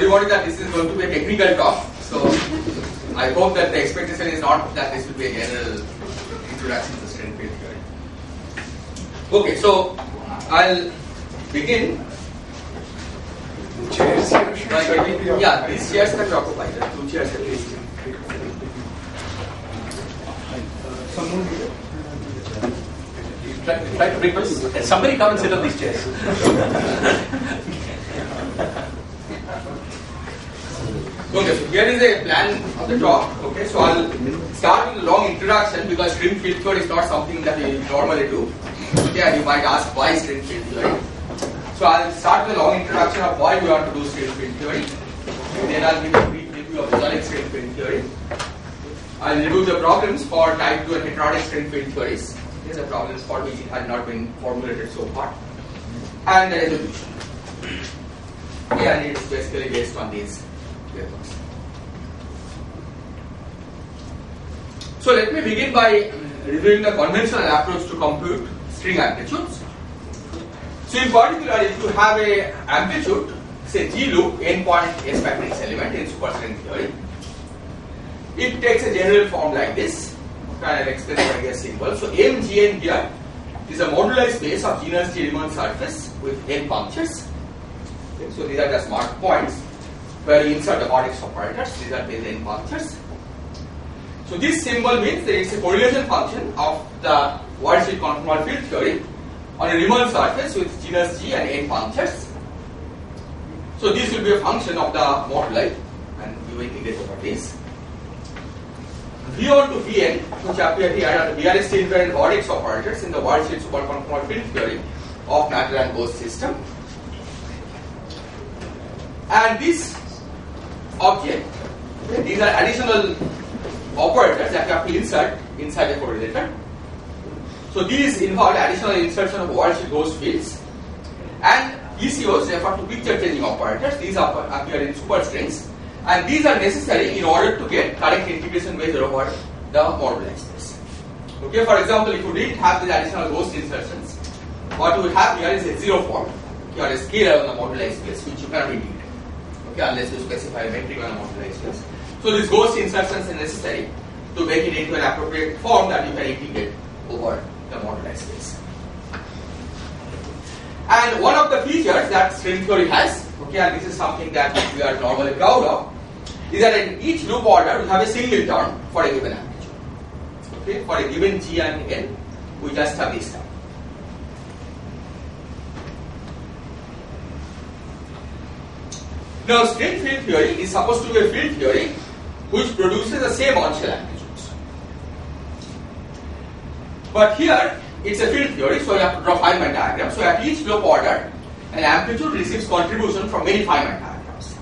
everybody that this is going to be a technical talk. So I hope that the expectation is not that this will be a general introduction to string field theory. Okay, so I'll begin. Chairs here. Yeah, these chairs can be occupied. 2 chairs at least. Try to request. Somebody come and sit on these chairs. Okay, so here is a plan of the talk. Okay, so I'll start with a long introduction because string field theory is not something that we normally do. Okay, and you might ask why string field theory. So I'll start with a long introduction of why we want to do string field theory. Then I'll give a brief review of Zonic string field theory. I'll review the problems for type 2 and heterotic string field theories. These are problems for which it had not been formulated so far. And the resolution. Okay, and it's basically based on these papers. So let me begin by reviewing the conventional approach to compute string amplitudes. So in particular, if you have a amplitude, say G loop, n-point S matrix element in superstring theory, it takes a general form like this. Okay, I'll explain by a symbol. So MGN here is a moduli space of genus G Riemann surface with n punctures. Okay, so these are just marked points where you insert the vertex operators. These are based n punctures. So this symbol means that it's a correlation function of the worldsheet conformal field theory on a Riemann surface with genus G and n punctures. So this will be a function of the moduli, and we will integrate over this. V1 to Vn, which appear here are the BRST invariant vertex operators in the worldsheet superconformal field theory of matter and ghost system. And this object, these are additional operators that you have to insert inside the correlator. So these involve additional insertion of worldsheet ghost fields, and ECOs refer to picture changing operators. These appear in superstrings, and these are necessary in order to get correct integration measure over the moduli space. Okay, for example, if you didn't have these additional ghost insertions, what you will have here is a zero form, or a scalar on the moduli space, which you cannot integrate. Okay, unless you specify a metric on the moduli space. So these ghost insertions are necessary to make it into an appropriate form that you can integrate over the moduli space. And one of the features that string theory has, okay, and this is something that we are normally proud of, is that in each loop order we have a single term for a given amplitude. Okay, for a given G and N, we just have this term. Now, string field theory is supposed to be a field theory which produces the same on-shell amplitudes. But here, it's a field theory, so you have to draw Feynman diagram. So at each loop order, an amplitude receives contribution from many Feynman diagrams.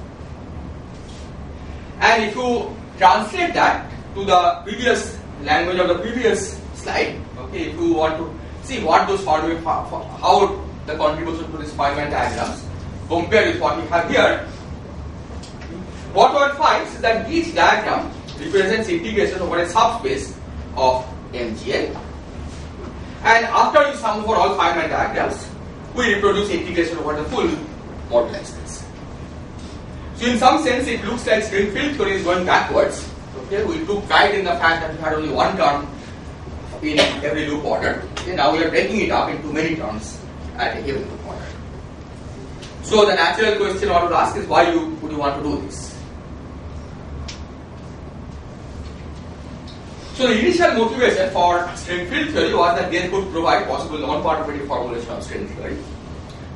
And if you translate that to the previous language of the previous slide, okay, if you want to see what those formulae, how the contribution to these Feynman diagrams compare with what we have here, what one finds is that each diagram represents integration over a subspace of MGN. And after you sum over all Feynman diagrams, we reproduce integration over the full moduli space. So in some sense, it looks like string field theory is going backwards. Okay, we took pride in the fact that we had only one term in every loop order. Okay, now we are breaking it up into many terms at a given loop order. So the natural question I would ask is why would you want to do this? So the initial motivation for string field theory was that they could provide possible non-perturbative formulation of string theory.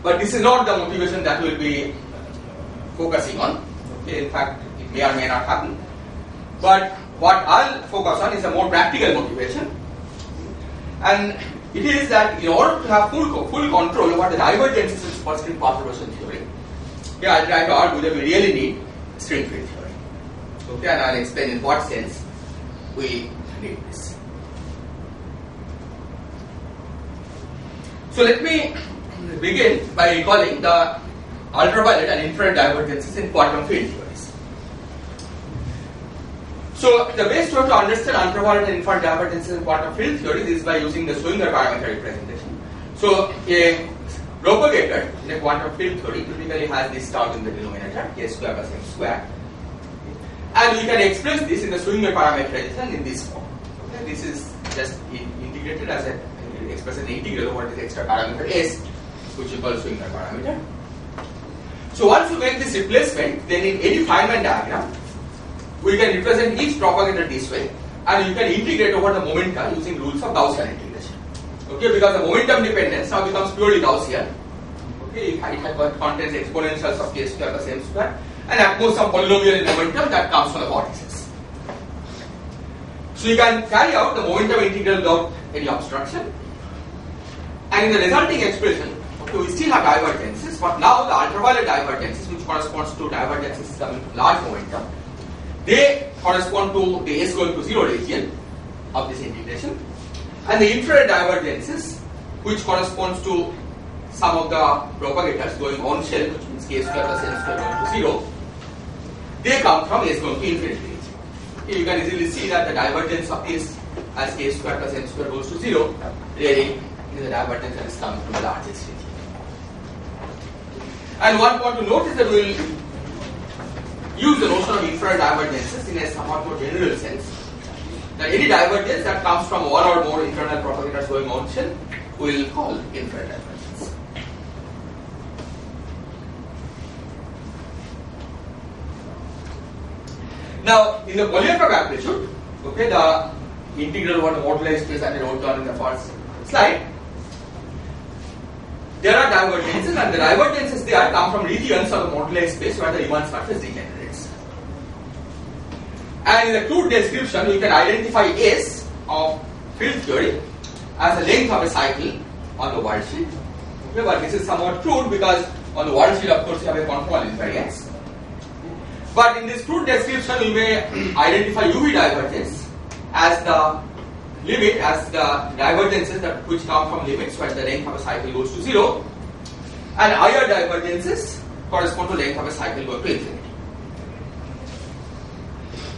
But this is not the motivation that we will be focusing on. Okay, in fact, it may or may not happen. But what I'll focus on is a more practical motivation. And it is that in order to have full control over the divergences in superstring perturbation theory, okay, I'll try to argue that we really need string field theory. Okay, and I'll explain in what sense we need this. So let me begin by recalling the ultraviolet and infrared divergences in quantum field theories. So the best way to understand ultraviolet and infrared divergences in quantum field theories is by using the Schwinger parameter representation. So a propagator in a quantum field theory typically has this term in the denominator, k square plus m square. And we can express this in the Schwinger parameterization in this form. Okay? This is just integrated as a express an integral over this extra parameter s, which we call Schwinger parameter. So once you make this replacement, then in any Feynman diagram, we can represent each propagator this way, and you can integrate over the momentum using rules of Gaussian integration. Okay, because the momentum dependence now becomes purely Gaussian. Okay, it contains exponentials of k square plus m square, and at most some polynomial in momentum that comes from the vortices. So you can carry out the momentum integral without any obstruction, and in the resulting expression, okay, we still have divergences, but now the ultraviolet divergences, which corresponds to divergences coming from large momentum, they correspond to the s going to 0 region of this integration, and the infrared divergences, which corresponds to some of the propagators going on shell, which means k square plus m square going to 0, they come from s going to infinity region. Okay, you can easily see that the divergence of this as k square plus m square goes to 0 really is the divergence that is coming from the largest region. And one point to note is that we will use the notion of infrared divergences in a somewhat more general sense. That any divergence that comes from one or more internal propagators going on shell, we will call infrared divergence. Now, in the Polyakov amplitude, okay, the integral over the moduli space that I wrote down in the first slide, there are divergences, and the divergences there come from regions of the moduli space where the Riemann surface degenerates. And in the crude description, you can identify S of field theory as the length of a cycle on the world sheet. Okay, but this is somewhat crude because on the world sheet, of course, you have a conformal invariance. But in this crude description, we may identify UV divergence as the limit, as the divergences that which come from limits where the length of a cycle goes to 0, and IR divergences correspond to length of a cycle going to infinity.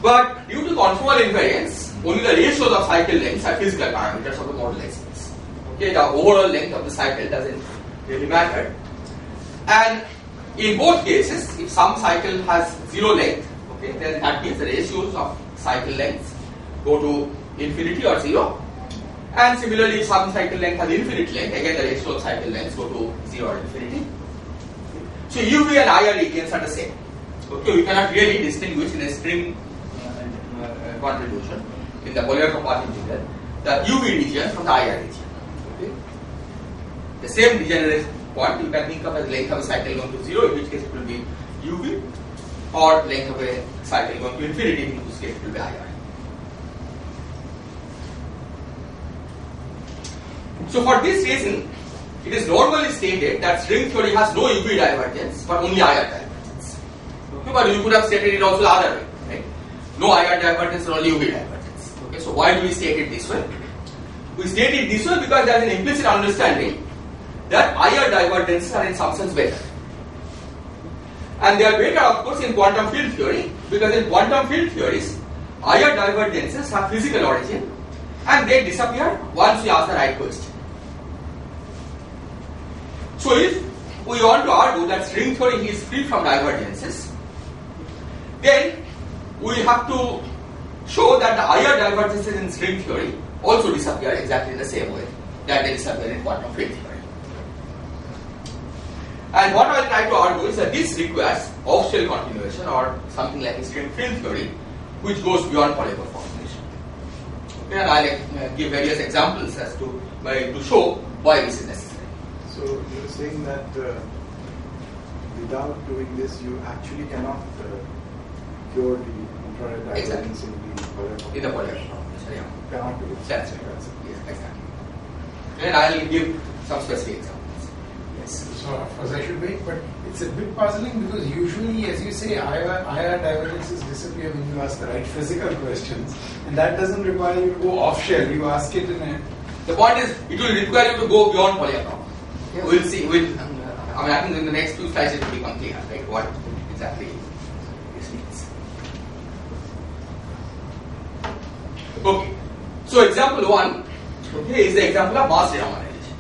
But due to conformal invariance, only the ratios of cycle lengths are physical parameters of the moduli space. Okay, the overall length of the cycle doesn't really matter. And in both cases, if some cycle has 0 length, okay, then that means the ratios of cycle lengths go to infinity or 0. And similarly, if some cycle length has infinite length, again the ratio of cycle lengths go to 0 or infinity. So UV and IR regions are the same. Okay, we cannot really distinguish in a string contribution in the Polyakov path integral the UV region from the IR region. Okay, the same degenerate point you can think of as length of a cycle going to 0, in which case it will be UV, or length of a cycle going to infinity, in which case it will be IR. So for this reason, it is normally stated that string theory has no UV divergence but only IR divergence. Okay, but you could have stated it also the other way, right? No IR divergence and only UV divergence. Okay, so why do we state it this way? We state it this way because there is an implicit understanding that IR divergences are in some sense better. And they are better, of course, in quantum field theory, because in quantum field theories, IR divergences have physical origin and they disappear once we ask the right question. So if we want to argue that string theory is free from divergences, then we have to show that the IR divergences in string theory also disappear exactly the same way that they disappear in quantum field theory. And what I will try to argue is that this requires off-shell continuation or something like a string field theory which goes beyond Polyakov formulation. Okay, and I will give various examples as to show why this is necessary. So you're saying that without doing this, you actually cannot cure the infrared divergence in the Polyakov formulation. Yeah. Cannot do it. That's right. Yes, exactly. And I will give some specific examples. Yes. So of course I should wait, but it's a bit puzzling because usually, as you say, IR divergences disappear when you ask the right physical questions, and that doesn't require you to go off-shell. You ask it in a. The point is, it will require you to go beyond Polyakov. Yes. We'll see. I think in the next 2 slides it will become clear, right? What exactly this means. Okay. So example 1, okay, is the example of mass renormalization.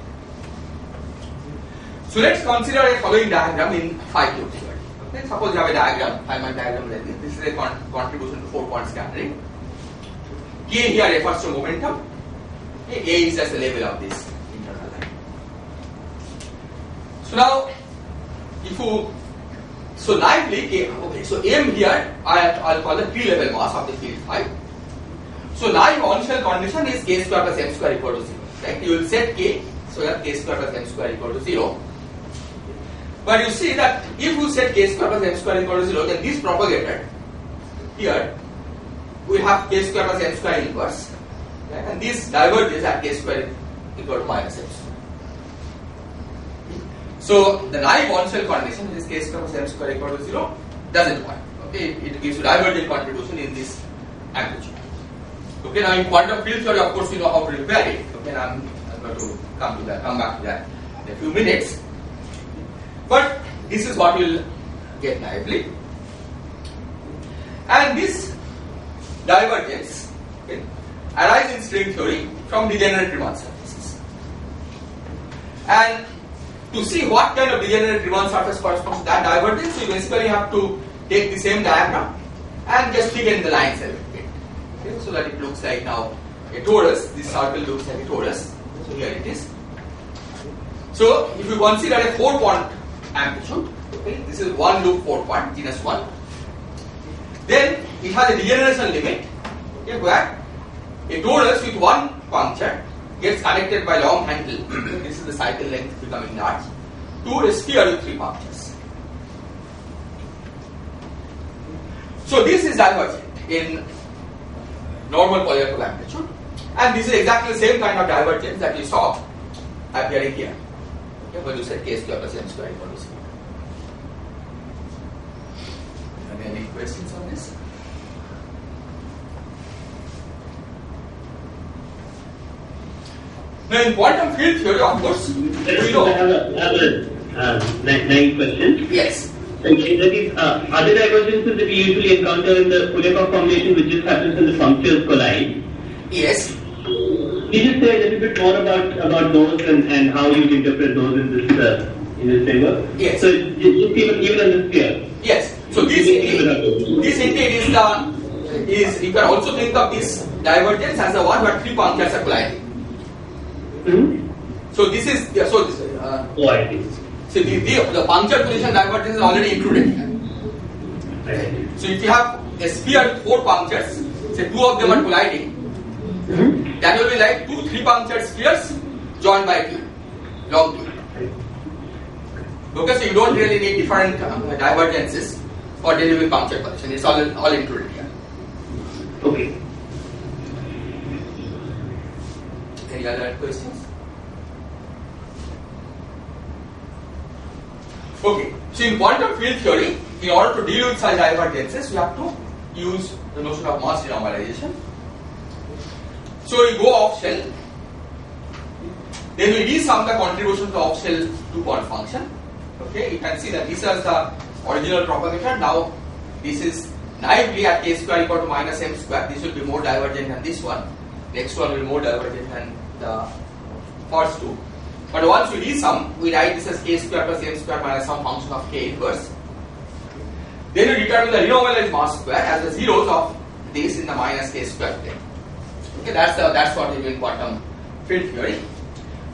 So let's consider a following diagram in 5 loops. Okay, suppose you have a diagram, 5-man diagram like this. This is a contribution to 4-point scattering. K here refers to momentum. Okay, A is just the level of this internal line. So now, if you naively K, okay, so M here I'll call the P-level mass of the field phi. So naive initial condition is K square plus M square equal to 0. Right? You will set K so that K square plus M square equal to 0. But you see that if you set K square plus M square equal to 0, then this propagator here we have K square plus M square inverse, right? And this diverges at K square equal to minus M square. So the naive initial condition, which is K square plus M square equal to 0, doesn't work. Okay, it gives you divergent contribution in this amplitude. Okay, now in quantum field theory, of course, you know how to repair it. Okay, and I'm going to come back to that in a few minutes. But this is what we'll get naively. And this divergence, okay, arises in string theory from degenerate Riemann surfaces. And to see what kind of degenerate Riemann surface corresponds to that divergence, you basically have to take the same diagram and just thicken the lines a little bit. Okay, so that it looks like now a torus. This circle looks like a torus. So here it is. So if you consider a 4-point amplitude, okay, this is 1 loop 4-point, genus 1. Then it has a degeneration limit, okay, where a torus with 1 puncture gets connected by long handle. This is the cycle length becoming large, to a sphere with 3 punctures. So this is divergent in normal polyactive amplitude, and this is exactly the same kind of divergence that you saw appearing here. Okay, when you set K square plus M square equal to 0. Any questions on this? Now in quantum field theory, of course, we know. I have a 9 questions. Yes. Okay, that is, are there divergences that we usually encounter in the Fourier formulation which just happens when the punctures collide? Yes. Can you just say a little bit more about those and how you interpret those in this paper? Yes. So just even in the sphere. Yes. So this indeed is you can also think of this divergence as the one where 3 punctures are colliding. Mm-hmm. So this is Oh, I see. so the puncture position divergence is already included here. Right. So if you have a sphere with 4 punctures, say 2 of them are colliding, Mm-hmm. that will be like 2 3-punctured spheres joined by a tube, long tube. Okay, so you don't really need different divergences for dealing with puncture position. It's all included here. Okay. Any other questions? Okay, so in quantum field theory, in order to deal with such divergences, you have to use the notion of mass renormalization. So we go off shell, then we resum the contribution to off shell 2-point function. Okay, you can see that this is the original propagator. Now this is naively at K square equal to minus M square. This will be more divergent than this one. Next one will be more divergent than the first two. But once we resum, we write this as K square plus M square minus some function of K inverse. Then we determine the renormalized mass square as the zeros of this in the minus K square plane. Okay, that's what we do in quantum field theory.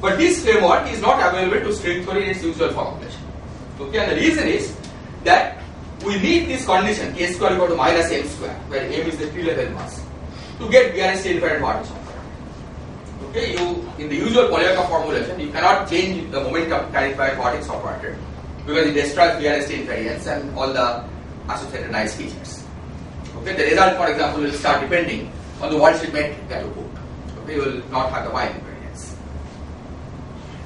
But this framework is not available to string theory in its usual formulation. Okay, and the reason is that we need this condition K square equal to minus M square, where M is the P-level mass, to get BRST independent vortex operator. Okay, in the usual Polyakov formulation, you cannot change the momentum carried by a vortex operator because it destroys BRST invariance and all the associated nice features. Okay, the result, for example, will start depending on the worldsheet metric that you put. Okay, you will not have the Y invariance.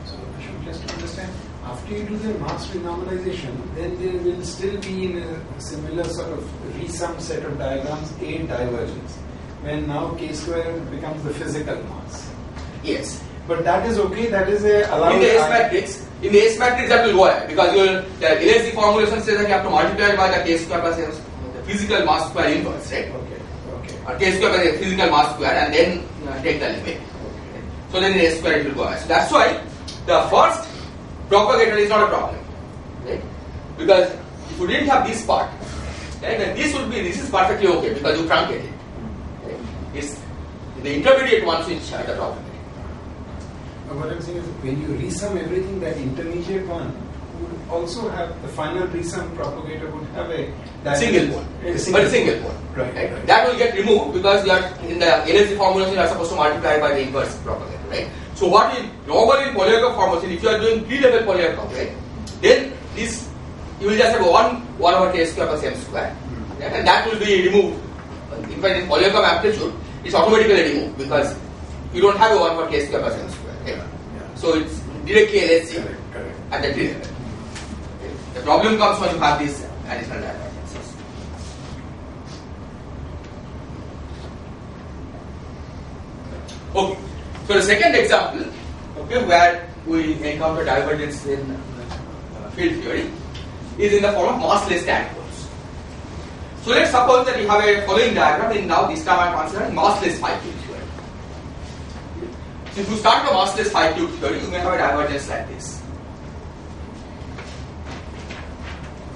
So I should just understand, after you do the mass renormalization, then there will still be in a similar sort of resum set of diagrams a divergence, when now K square becomes the physical mass. Yes. But that is okay, that is a allowed... In the S matrix that will go ahead because the LSD formulation says that you have to multiply by the K square plus M, the physical mass square inverse, right? Okay. Or K square plus the physical mass square and then take the limit. So then in S square it will go ahead. So that's why the first propagator is not a problem, right? Because if you didn't have this part, right, then this is perfectly okay because you truncate it. Right? It's the intermediate ones which are the problem. What I'm saying is, when you resum everything, that intermediate one would also have the final resum propagator would have a Single pole, but a single pole. Right. That will get removed because you are in the LSD formulation you are supposed to multiply by the inverse propagator, right? So what is normally in Polyakov formulation, if you are doing P-level Polyakov, right, then this you will just have 1 over k square plus m square, right? And that will be removed. In fact, in Polyakov amplitude, it's automatically removed because you don't have a 1 over k square plus m square. Right? Yeah. So it's directly LSD Correct. at the tree level. Okay. The problem comes when you have these additional divergences. Okay, so the second example, okay, where we encounter divergence in field theory is in the form of massless dipoles. So let's suppose that you have a following diagram, and now this time I am considering massless 5-cube theory. So if you start the massless 5-cube theory, you may have a divergence like this.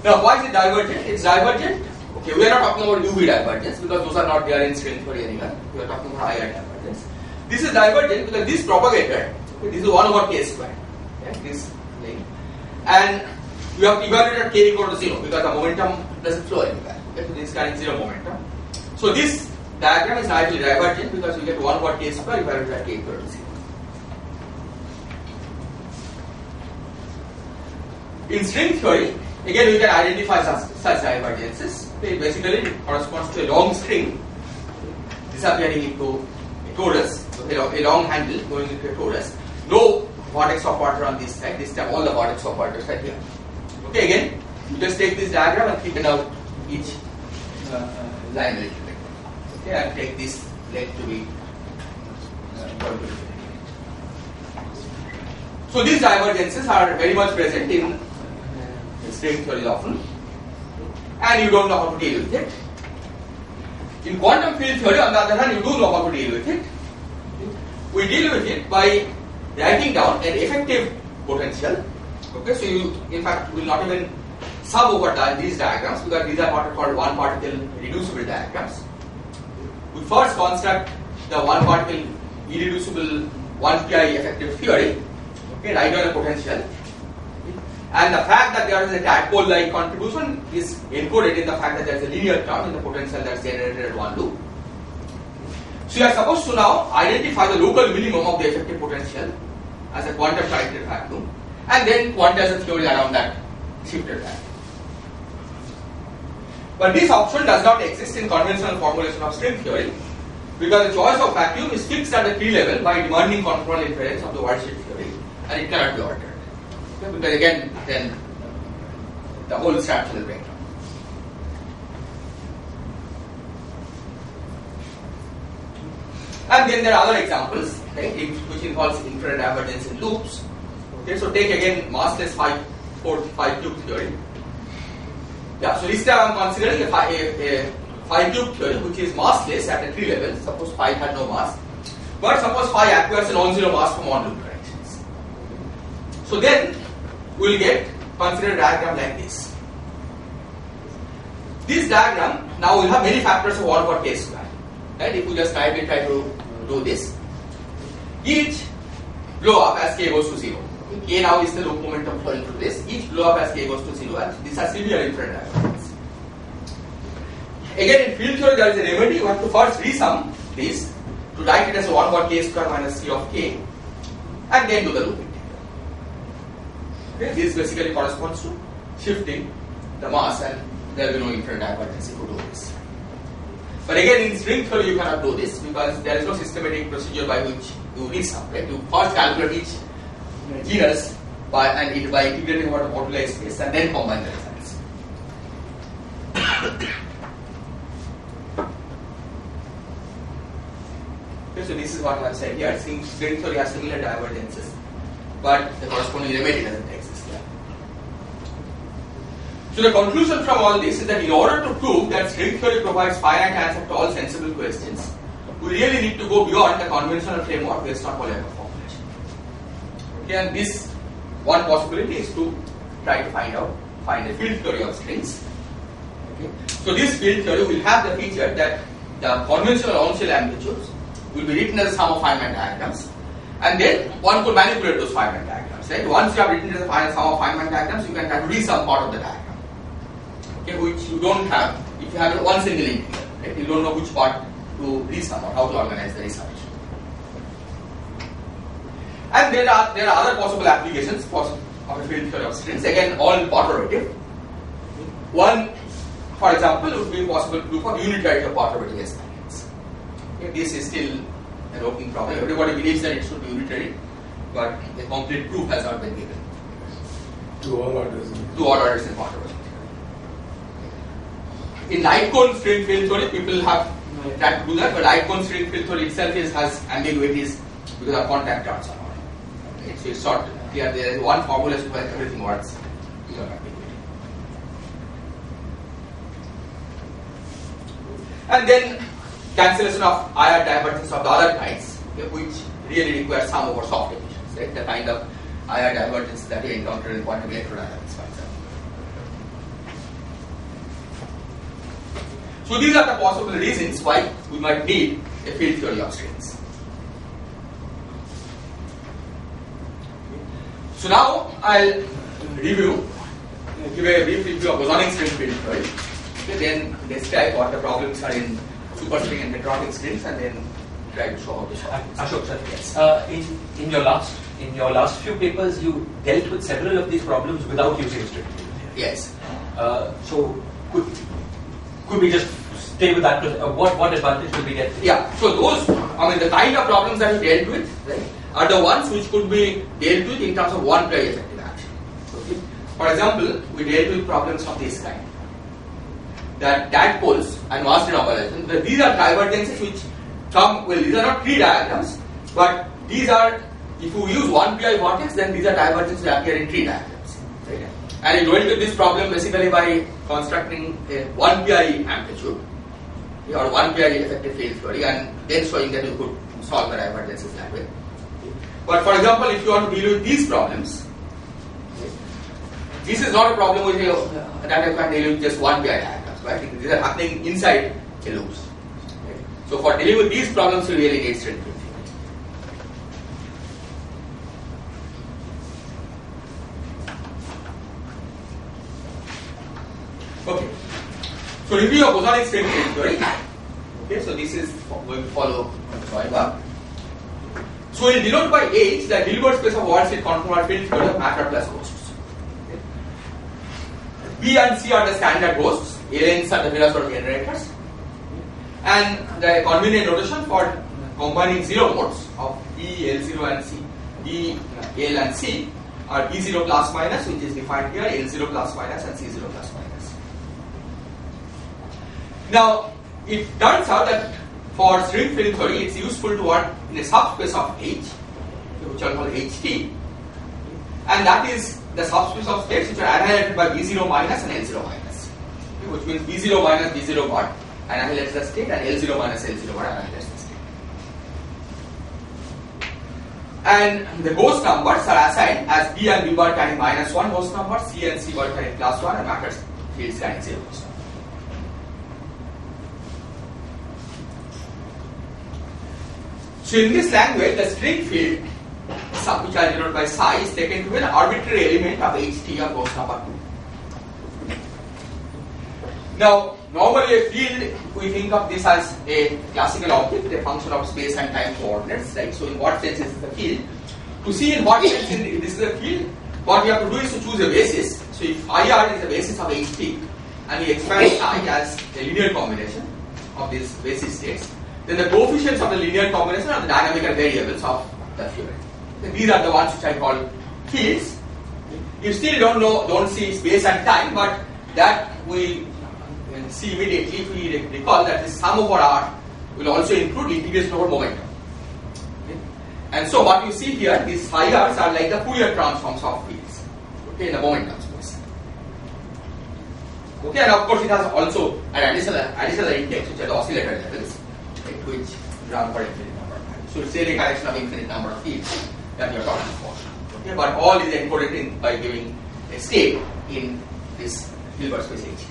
Now, why is it divergent? It's divergent. Okay, we are not talking about UV divergence because those are not there in string theory anywhere. We are talking about IR divergence. This is divergent because this propagator, okay, this is 1 over k square, okay, this thing, and you have evaluated k equal to 0 because the momentum doesn't flow anywhere. Okay, so this is carrying 0 momentum. So this diagram is nicely divergent because you get 1 over k square evaluated at k equal to 0. In string theory, again we can identify such divergences. Okay, basically it corresponds to a long string disappearing into a torus, a long handle going into a torus. No vortex of water on this side. This time all the vortex of water are here. Okay, again you just take this diagram and thicken out each line a little bit. Okay, and take this leg to be so these divergences are very much present in string theory often, and you don't know how to deal with it. In quantum field theory, on the other hand, you do know how to deal with it. We deal with it by writing down an effective potential. Okay, so you, in fact, will not even sum over these diagrams because these are what are called one particle reducible diagrams. We first construct the one particle irreducible 1 pi effective theory. Okay, write down a potential. And the fact that there is a dipole-like contribution is encoded in the fact that there is a linear term in the potential that is generated at one loop. So you are supposed to now identify the local minimum of the effective potential as a quantum directed vacuum, and then quantize a theory around that shifted vacuum. But this option does not exist in conventional formulation of string theory because the choice of vacuum is fixed at the tree level by demanding control inference of the world shift theory, and it cannot be altered. Because again, then the whole structure will break down. And then there are other examples, right, which involves infrared divergence in loops. Okay, so take again massless 5-cube theory. Yeah, so this time I am considering a 5-cube theory which is massless at a tree level. Suppose phi had no mass, but suppose phi acquires a non-zero mass from on loop directions. So then we will consider a diagram like this. This diagram now will have many factors of 1 over k square. Right? If you just try to do this, each blow up as k goes to 0. K now is the loop momentum flowing through this. Each blow up as k goes to 0, and these are similar infrared divergences. Again, in field theory, there is a remedy. You have to first resum this to write it as 1 over k square minus c of k, and then do the loop. Okay, this basically corresponds to shifting the mass, and there will be no infrared divergence if you do this. But again, in string theory, you cannot do this because there is no systematic procedure by which you resum. Right? You first calculate each genus by integrating over the moduli space and then combine the results. Okay, so this is what I have said here. String theory has similar divergences, but the corresponding remedy doesn't exist there. So the conclusion from all this is that in order to prove that string theory provides finite answer to all sensible questions, we really need to go beyond the conventional framework based on Polyakov formulation. Okay, and this one possibility is to try to find a field theory of strings. Okay. So this field theory will have the feature that the conventional on-shell amplitudes will be written as a sum of Feynman diagrams, and then one could manipulate those Feynman diagrams. Right? Once you have written as a sum of Feynman diagrams, you can try to read some part of the diagram, okay, which you don't have if you have one single integer. Right? You don't know which part to resum or how to organize the resummation. And there are other possible applications of a field theory of strings. Again, all perturbative. One, for example, would be possible to do for unitary or perturbative S matrix. Okay, this is still an open problem. Everybody believes that it should be unitary, but a complete proof has not been given. To all orders. To all orders in perturbative. In light cone string field theory, people have tried to do that, but light cone string field theory itself has ambiguities because of contact charts and all. Okay, so it's not clear. There is one formula to where everything works. And then cancellation of IR divergence of the other kinds, okay, which really requires sum over soft emissions, right? The kind of IR divergence that we encounter in quantum electrodynamics, for example. So these are the possible reasons why we might need a field theory of strings. So now I'll give a brief review of bosonic string field theory. Okay, then describe what the problems are in superstring and heterotic strings, and then try to show how this happens. Ashok, sir. Yes. In your last few papers, you dealt with several of these problems without using string field. Yes. So could we just stay with that? What advantage will we get? Yeah. So those, the kind of problems that we dealt with, right, are the ones which could be dealt with in terms of one ply effective action. Okay. For example, we dealt with problems of this kind. That dipoles and mass renormalization, these are divergences which come, well, these are not tree diagrams, but these are, if you use one pi vortex, then these are divergences that appear in tree diagrams. Right? And you dealt with this problem basically by constructing a one pi amplitude or one pi effective field theory, and then showing that you could solve the divergences that way. But for example, if you want to deal with these problems, this is not a problem with that you can deal with just one pi diagram. Right? These are happening inside a loops. Right? So for dealing with these problems, we really need string field theory. Okay. So review of bosonic string field theory. Okay. So this is going to follow Schwarzschild. So we will denote by H the Hilbert space of Waldseed conformal field theory of matter plus hosts. Okay. B and C are the standard hosts. Aliens are the Virasoro generators, and the convenient notation for combining zero modes of E, L0 and C, E, L and C are E0 plus minus, which is defined here, L0 plus minus and C0 plus minus. Now, it turns out that for string field theory, it's useful to work in a subspace of H, which are called HT, and that is the subspace of states which are annihilated by B0 minus and L0 minus. Which means B0 minus B0 bar annihilates the state, and L0 minus L0 bar annihilates the state. And the ghost numbers are assigned as B and B bar carrying minus 1 ghost number, C and C bar carrying plus 1, and matter fields carrying 0 ghost number. So in this language, the string field, which are denoted by psi, is taken to be an arbitrary element of HT of ghost number 2. Now, normally a field, we think of this as a classical object, a function of space and time coordinates, right? So in what sense is this a field? To see in what sense this is a field, what we have to do is to choose a basis. So if IR is the basis of HT, and we expand I as a linear combination of these basis states, then the coefficients of the linear combination are the dynamical variables of the field. So these are the ones which I call fields. You still don't see space and time, but that we see immediately if we recall that the sum over R will also include integration over momentum. Okay? And so what you see here, these phi R's are like the Fourier transforms of fields, okay, in the momentum space. Okay, and of course it has also an additional index, which are the oscillator levels, right, which run for infinite number of times. So it's really a collection of infinite number of fields that you are talking about. Okay, but all is encoded in by giving a state in this Hilbert space H.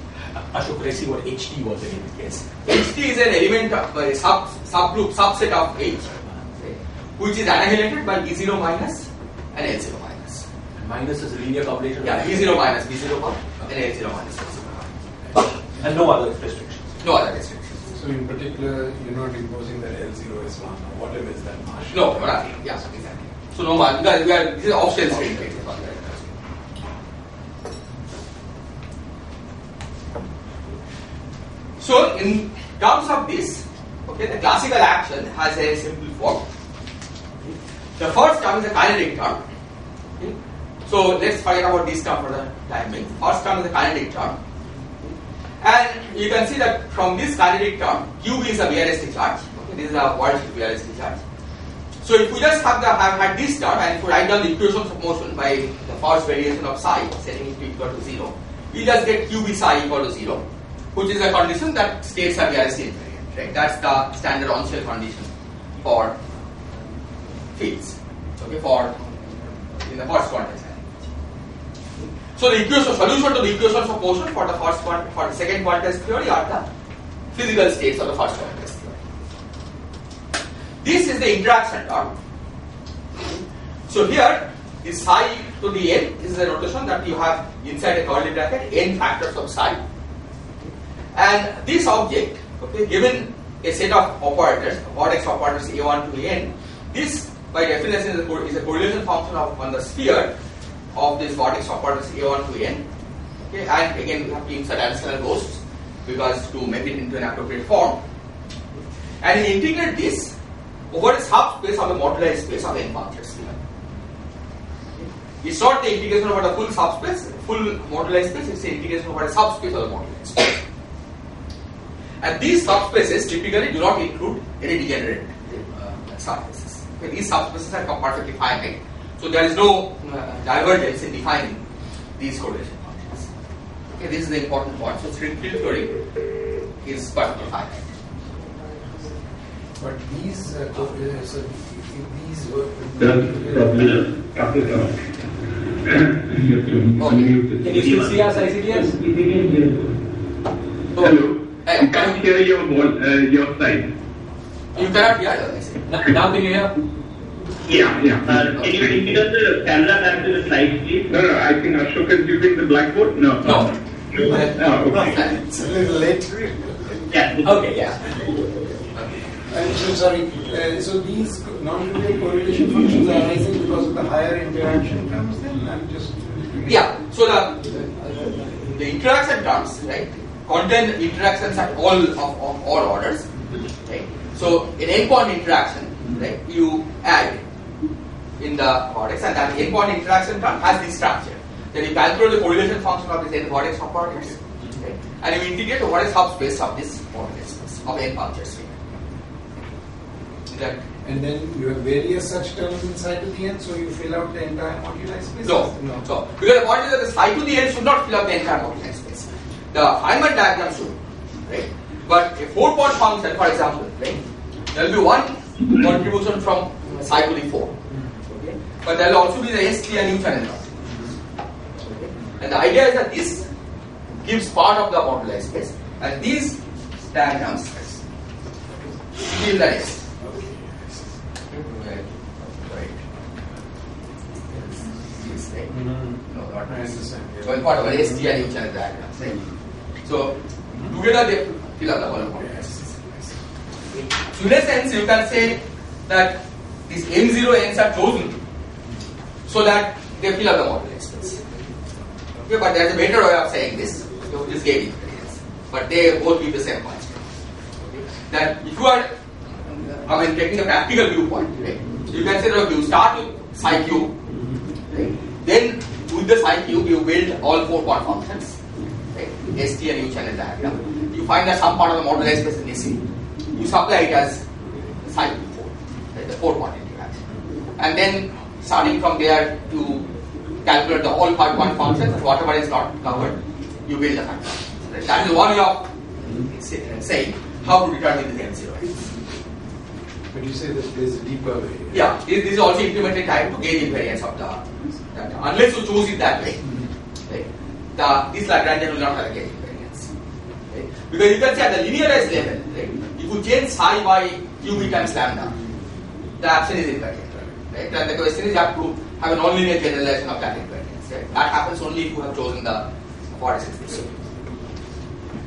Ashok, let's see what HT was in this case. HT is an element of a subgroup subset of H, okay, which is annihilated by B0 minus and L0 minus. And minus is a linear combination. Yeah, B0 minus B0 bar and L0 minus L0 bar. And no other restrictions. No other restrictions. So in particular, you're not imposing that L0 is 1 or whatever is that marsh. No, nothing. Yeah, exactly. So no one. This is off-shell string. So in terms of this, okay, the classical action has a simple form. The first term is a kinetic term. Okay. So let's forget about this term for the time being. First term is a kinetic term. And you can see that from this kinetic term, Q is a VLST charge. Okay, this is a world VLST charge. So if we just have had this term and if we write down the equations of motion by the first variation of psi, setting it to equal to 0, we just get QB psi equal to 0, which is a condition that states are VLST invariant. Right? That's the standard on-shell condition for fields. Okay, for in the first quantized. So the solution to the equations of motion for the second quantized theory are the physical states of the first quantized theory. This is the interaction term. So here is psi to the n. This is a notation that you have inside a curly bracket n factors of psi. And this object, okay, given a set of operators, vortex operators a1 to an, this by definition is a correlation function on the sphere of this vortex operators a1 to n. Okay, and again we have to insert additional ghosts because to make it into an appropriate form. And we integrate this over a subspace of the moduli space of n punctured sphere. It's not the integration over the full subspace, full moduli space, it's the integration over a subspace of the moduli space. And these subspaces typically do not include any degenerate surfaces. Okay, these subspaces are perfectly finite. So there is no divergence in defining these correlation functions. Okay, this is the important point. So string field theory is perfectly finite. But these, so these were. Can you still see us, ICTS? Hello. I can't hear your side. You cannot hear us. Now can you hear? Yeah. Can you configure the camera back to the slide, please? No, I think Ashok is using the blackboard. No. No. Oh, okay. It's a little late. Yeah. Okay, yeah. I'm so sorry. So these non-trivial correlation functions are arising because of the higher interaction terms then? I'm just... Yeah. So the interaction terms, right, contain interactions at all orders. Right. So in endpoint interaction, right, you add in the vortex, and that endpoint interaction term has this structure. Then you calculate the correlation function of this n vortex operators, right, and you integrate over a subspace of this vortex space of n punctured sphere. And then you have various such terms inside to the end, so you fill out the entire moduli space? No. So, because the point is that the psi to the n should not fill up the entire moduli space. The Feynman diagram should, right? But a 4-point function, for example, right, there will be one contribution from psi to the 4. Okay? But there will also be the ST and U channel. Okay? And the idea is that this gives part of the moduli space, and these diagrams give the rest. No, not I understand. So in part of the ST and U channel diagrams, right? So together they fill up the whole moduli space. So in a sense, you can say that these M0Ns are chosen so that they fill up the moduli space. Okay, but there is a better way of saying this, which is gauge invariance. But they both give the same point. Okay? That if you are, taking a practical viewpoint, right? You can say that you start with psi q, right? Then with the psi cube you build all 4-point functions, right? ST and U channel diagram. You find that some part of the moduli space is missing. You supply it as psi cube 4, right? The 4-point interaction. And then starting from there to calculate the all 5-point functions, and whatever is not covered, you build the function. Right? That is one way of saying how to determine the M0. But you say that there is a deeper way. Yeah, this is also implemented time to gauge invariance of the data. Unless you choose it that way, right, this Lagrangian will not have a gauge invariance. Right? Because you can say at the linearized level, right, if you change psi by qb times lambda, the action is invariant. Right? And the question is you have to have a nonlinear generalization of that invariance. Right? That happens only if you have chosen the vortices this way.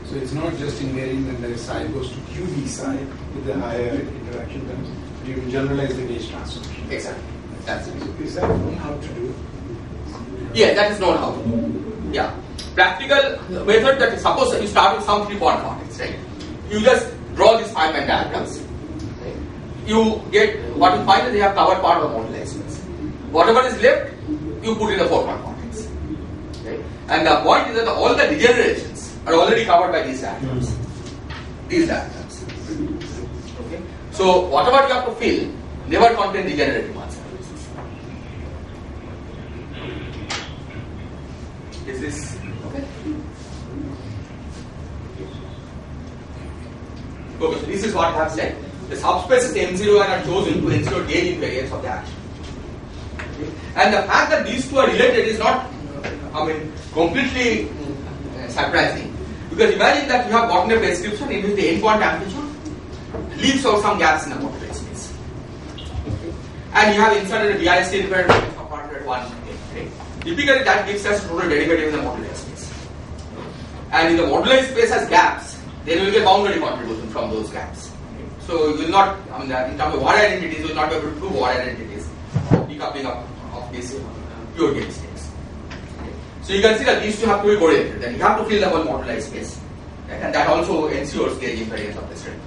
So it's not just invariant when the psi goes to qb psi with the higher interaction terms, but you can generalize the gauge transformation. Exactly. That's it. Is that known how to do? Yeah, that is known how. Yeah. Practical method that is, suppose you start with some three-point vortex, right? You just draw these Feynman diagrams. Right? You get what you find is they have covered part of the moduli space. Whatever is left, you put in the four-point vortex. Right? And the point is that all the degenerations are already covered by these diagrams. These diagrams. Okay? So whatever you have to fill never contain degenerative ones. Is this okay? Okay, so this is what I have said. The subspaces M0 are chosen to ensure gauge invariance of the action. Okay? And the fact that these two are related is not, completely surprising. Because imagine that you have gotten a prescription in which the endpoint amplitude leaves out some gaps in the moduli space. Okay? And you have inserted a DIST invariant of order at 1. Okay? Typically that gives us total derivative in the moduli space. And if the moduli space has gaps, then you will get boundary contribution from those gaps. Okay? So you will not, in terms of word identities, you will not be able to prove word identities of decoupling of these pure gauge states. So you can see that these two have to be correlated. Then you have to fill the whole moduli space, right? And that also ensures gauge invariance of the string.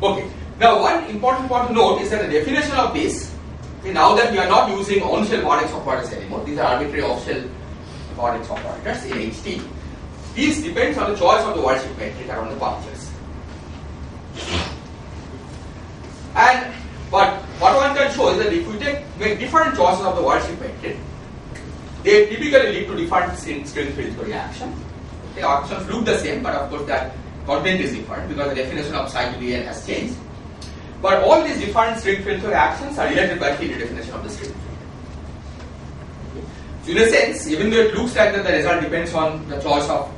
Okay. Now, one important point to note is that the definition of this. Okay, now that we are not using on-shell vortex operators anymore, these are arbitrary off-shell vortex operators in HT. This depends on the choice of the worship metric around the punctures. But what one can show is that if we make different choices of the worship metric, they typically lead to different string field theory action. The actions look the same, but of course that content is different because the definition of psi to be n has changed. But all these different string field theory actions are related by the definition of the string field. So in a sense, even though it looks like that the result depends on the choice of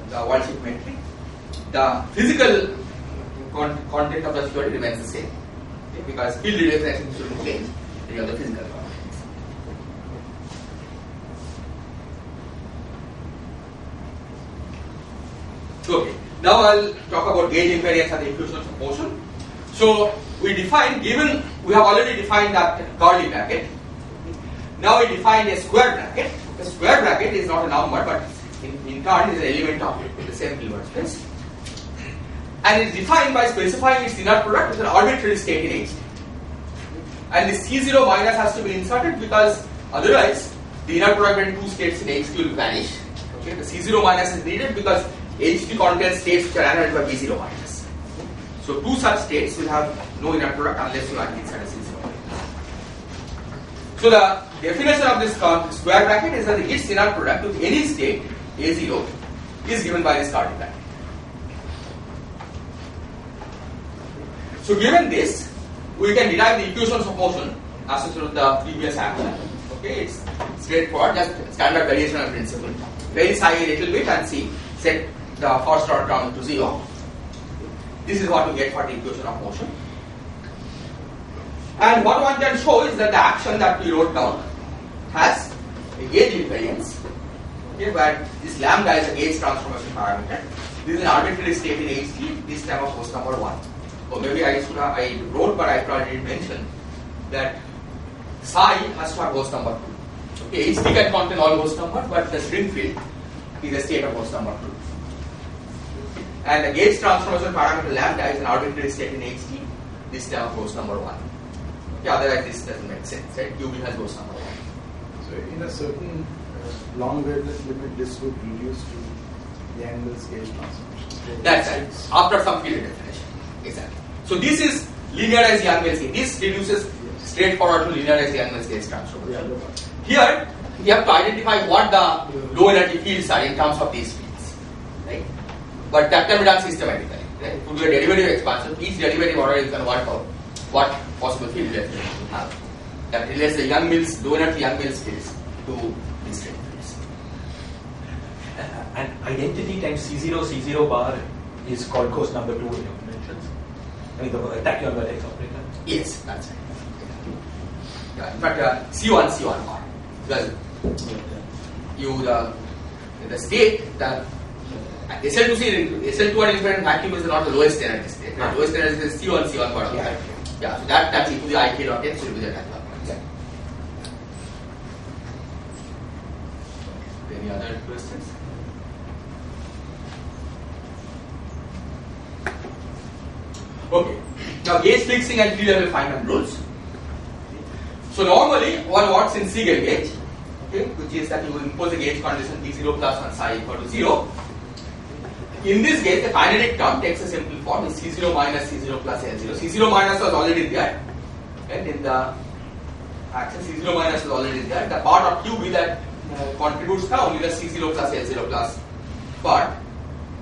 the worship metric, the physical content of the theory remains the same. Because field redefinition shouldn't change, they are the physical contents. Okay, now I'll talk about gauge invariance and the equations of motion. So we define, given we have already defined that curly bracket, now we define a square bracket. The square bracket is not a number, but in turn is an element of the same Hilbert space. And it's defined by specifying its inner product with an arbitrary state in HT. And the C0 minus has to be inserted because otherwise the inner product between two states in HT will vanish. Okay, the C0 minus is needed because HT contains states which are annulled by B0 minus. So two such states will have no inner product unless you are inside a C0 minus. So the definition of this square bracket is that its inner product with any state A0 is given by this curly bracket. So given this, we can derive the equations of motion associated with the previous action. Okay, it's straightforward, just standard variational principle. Raise psi a little bit and see, set the first order term to 0. This is what we get for the equation of motion. And what one can show is that the action that we wrote down has a gauge invariance, okay, where this lambda is a gauge transformation parameter. This is an arbitrary state in HT, this time of host number 1. Or maybe I wrote, but I probably didn't mention that psi has to have host number 2. Okay, HT can contain all host number, but the string field is a state of host number 2. And the gauge transformation parameter lambda is an arbitrary state in HT, this time of host number 1. Okay, otherwise this doesn't make sense, right? QB has host number 1. So in a certain long wavelength limit, this would reduce to the Engel's gauge transformation. That's right, after some field definition. Exactly. So this is linearized Young-Mills gauge. This reduces straightforward to linearized Young-Mills gauge transformation. Here, we have to identify what the low energy fields are in terms of these fields. Right? but that can be done systematically. Right? It could be a derivative expansion. Each derivative order you can work out what possible field relations you have. That relates the Young-Mills, low energy Young-Mills fields to these straight fields. And identity times C0 bar is called course number 2 in your conventions. I mean the tachyon vertex operator. Yes, that's right. Yeah, in fact, C1 bar. Because the state, the SL2 or independent vacuum is not the lowest energy state. The lowest energy is C1 bar. Yeah, so that's equal to IK dot x will be the tachyon. Any other questions? Okay. Now gauge fixing and 3-level Feynman rules. So normally one works in Siegel gauge, okay, which is that you will impose a gauge condition P0 plus on psi equal to 0. In this case, the kinetic term takes a simple form is C0 minus C0 plus L0. C0 minus was already there, and in the action C0 minus was already there. The part of QB that contributes now only the C0 plus L0 plus part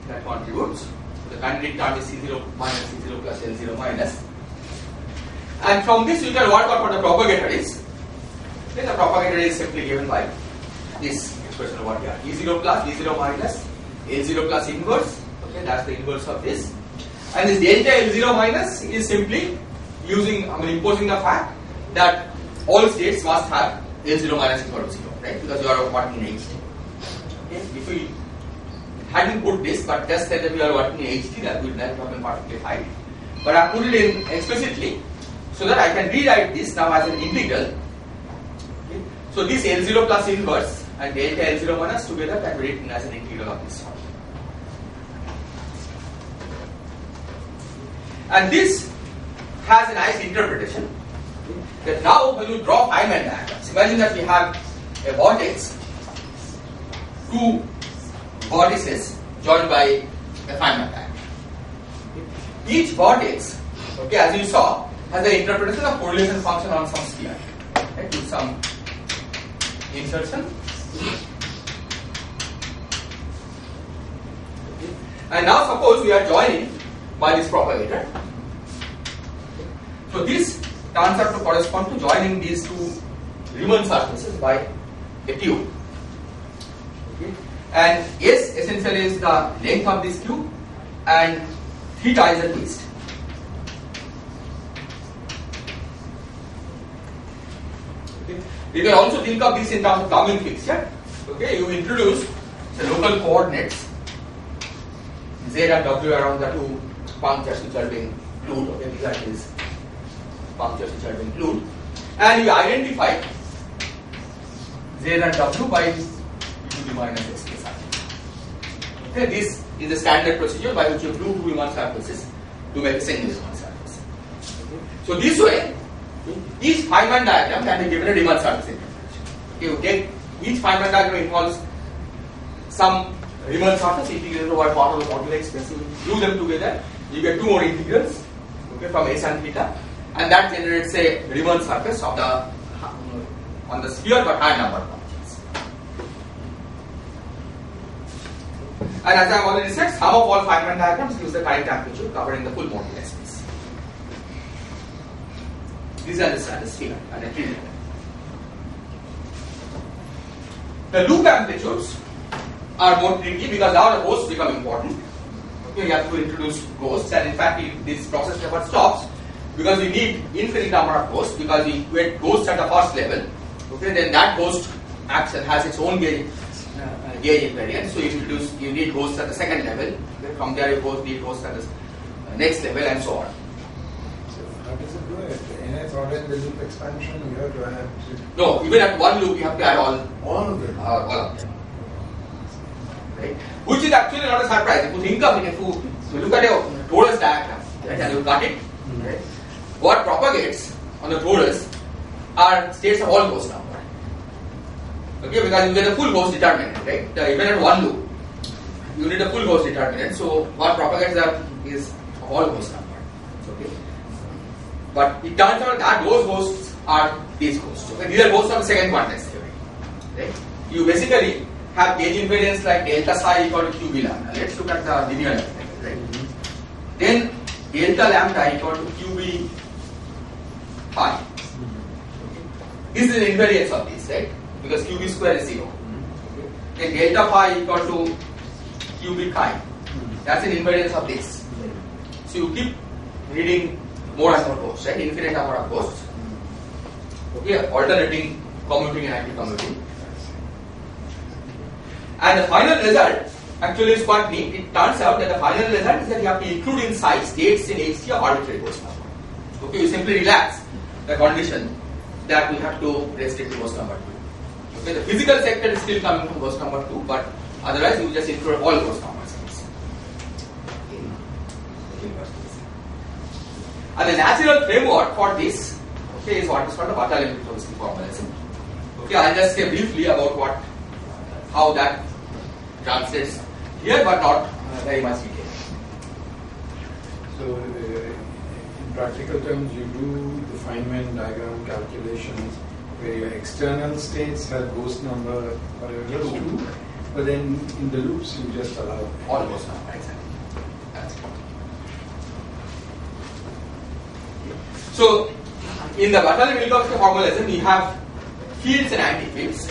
that contributes. The kinetic term is C0 minus C0 plus L0 minus. And from this you can work out what the propagator is. Then the propagator is simply given by this expression over here. E0 plus, E0 minus, L0 plus inverse. Okay, that's the inverse of this. And this delta L0 minus is simply imposing the fact that all states must have L0 minus equal to 0, right? Because you are working in HT. Okay, if we hadn't put this, but just said that we are working in HT, that would not have been particularly high. But I put it in explicitly so that I can rewrite this now as an integral. Okay. So this L0 plus inverse and delta L0 minus together can be written as an integral of this sort. And this has a nice interpretation. That now when you draw Feynman diagrams, imagine that we have a vortex, two vortices joined by a Feynman diagram. Each vortex, okay, as you saw, has an interpretation of correlation function on some sphere, right, with some insertion. And now suppose we are joining by this propagator. So this turns out to correspond to joining these two Riemann surfaces by a tube. Okay. And S essentially is the length of this tube and theta is a twist. Okay. You can also think of this in terms of Daumen fixture. Okay, you introduce the local coordinates Z and W around the two punctures which are being glued. Okay, these are his punctures which are being glued, and you identify Z and W by e to the minus x plus r. Okay, this is the standard procedure by which you glue two Riemann surfaces to make a single Riemann surface. Okay. So this way, each Feynman diagram can be given a Riemann surface interpretation. Okay, you take each Feynman diagram involves some Riemann surface integrated over part of the modular expression. You glue them together, you get two more integrals, okay, from S and theta, and that generates a Riemann surface of the on the sphere but high number of functions. And as I have already said, sum of all Feynman diagrams gives the current amplitude covering the full modular space. These are the stratosphere and a tree. The loop amplitudes are more tricky because now the ghosts become important. Okay, you have to introduce ghosts, and in fact this process never stops because we need infinite number of ghosts, because we create ghosts at the first level. Okay, then that ghost action has its own gauge invariant, so you need ghosts at the second level. Okay, from there you need ghosts at the next level and so on. So how does it do it? The nth order in the loop expansion, you have to add. No, even at one loop you have to add all of them. All of them. Right? Which is actually not a surprise. If you think of it, if you look at a torus diagram, right, and you cut it, right, what propagates on the torus are states of all ghost number. Okay, because you get a full ghost determinant, right? Even at one loop, you need a full ghost determinant. So what propagates is of all ghost number. Okay, but it turns out that those ghosts are these ghosts. Okay, these are ghosts of the second quantized theory. Right? You basically have gauge invariance like delta psi equal to QB lambda. Let's look at the linear element, right? Then delta lambda equal to QB phi. This is the invariance of this, right? Because QB square is 0. Then delta phi equal to QB chi. That's an invariance of this. So you keep reading more and more ghosts, right? Infinite number of ghosts. Okay, alternating, commuting and anti-commuting. And the final result actually is quite neat. It turns out that the final result is that you have to include inside states in HT of arbitrary ghost number. Okay, you simply relax the condition that we have to restrict to ghost number 2. Okay, the physical sector is still coming from ghost number 2, but otherwise you just include all ghost numbers. And the natural framework for this, okay, is what is called the Bartholomew-Minkowski formalism. Okay, I'll just say briefly about how that translates here, but not very much detail. So, in practical terms, you do the Feynman diagram calculations where your external states have ghost number whatever 2, but then in the loops you just allow All ghost number, exactly. That's it. So, in the Bartholomew-Minkowski formalism, we have fields and anti-fields.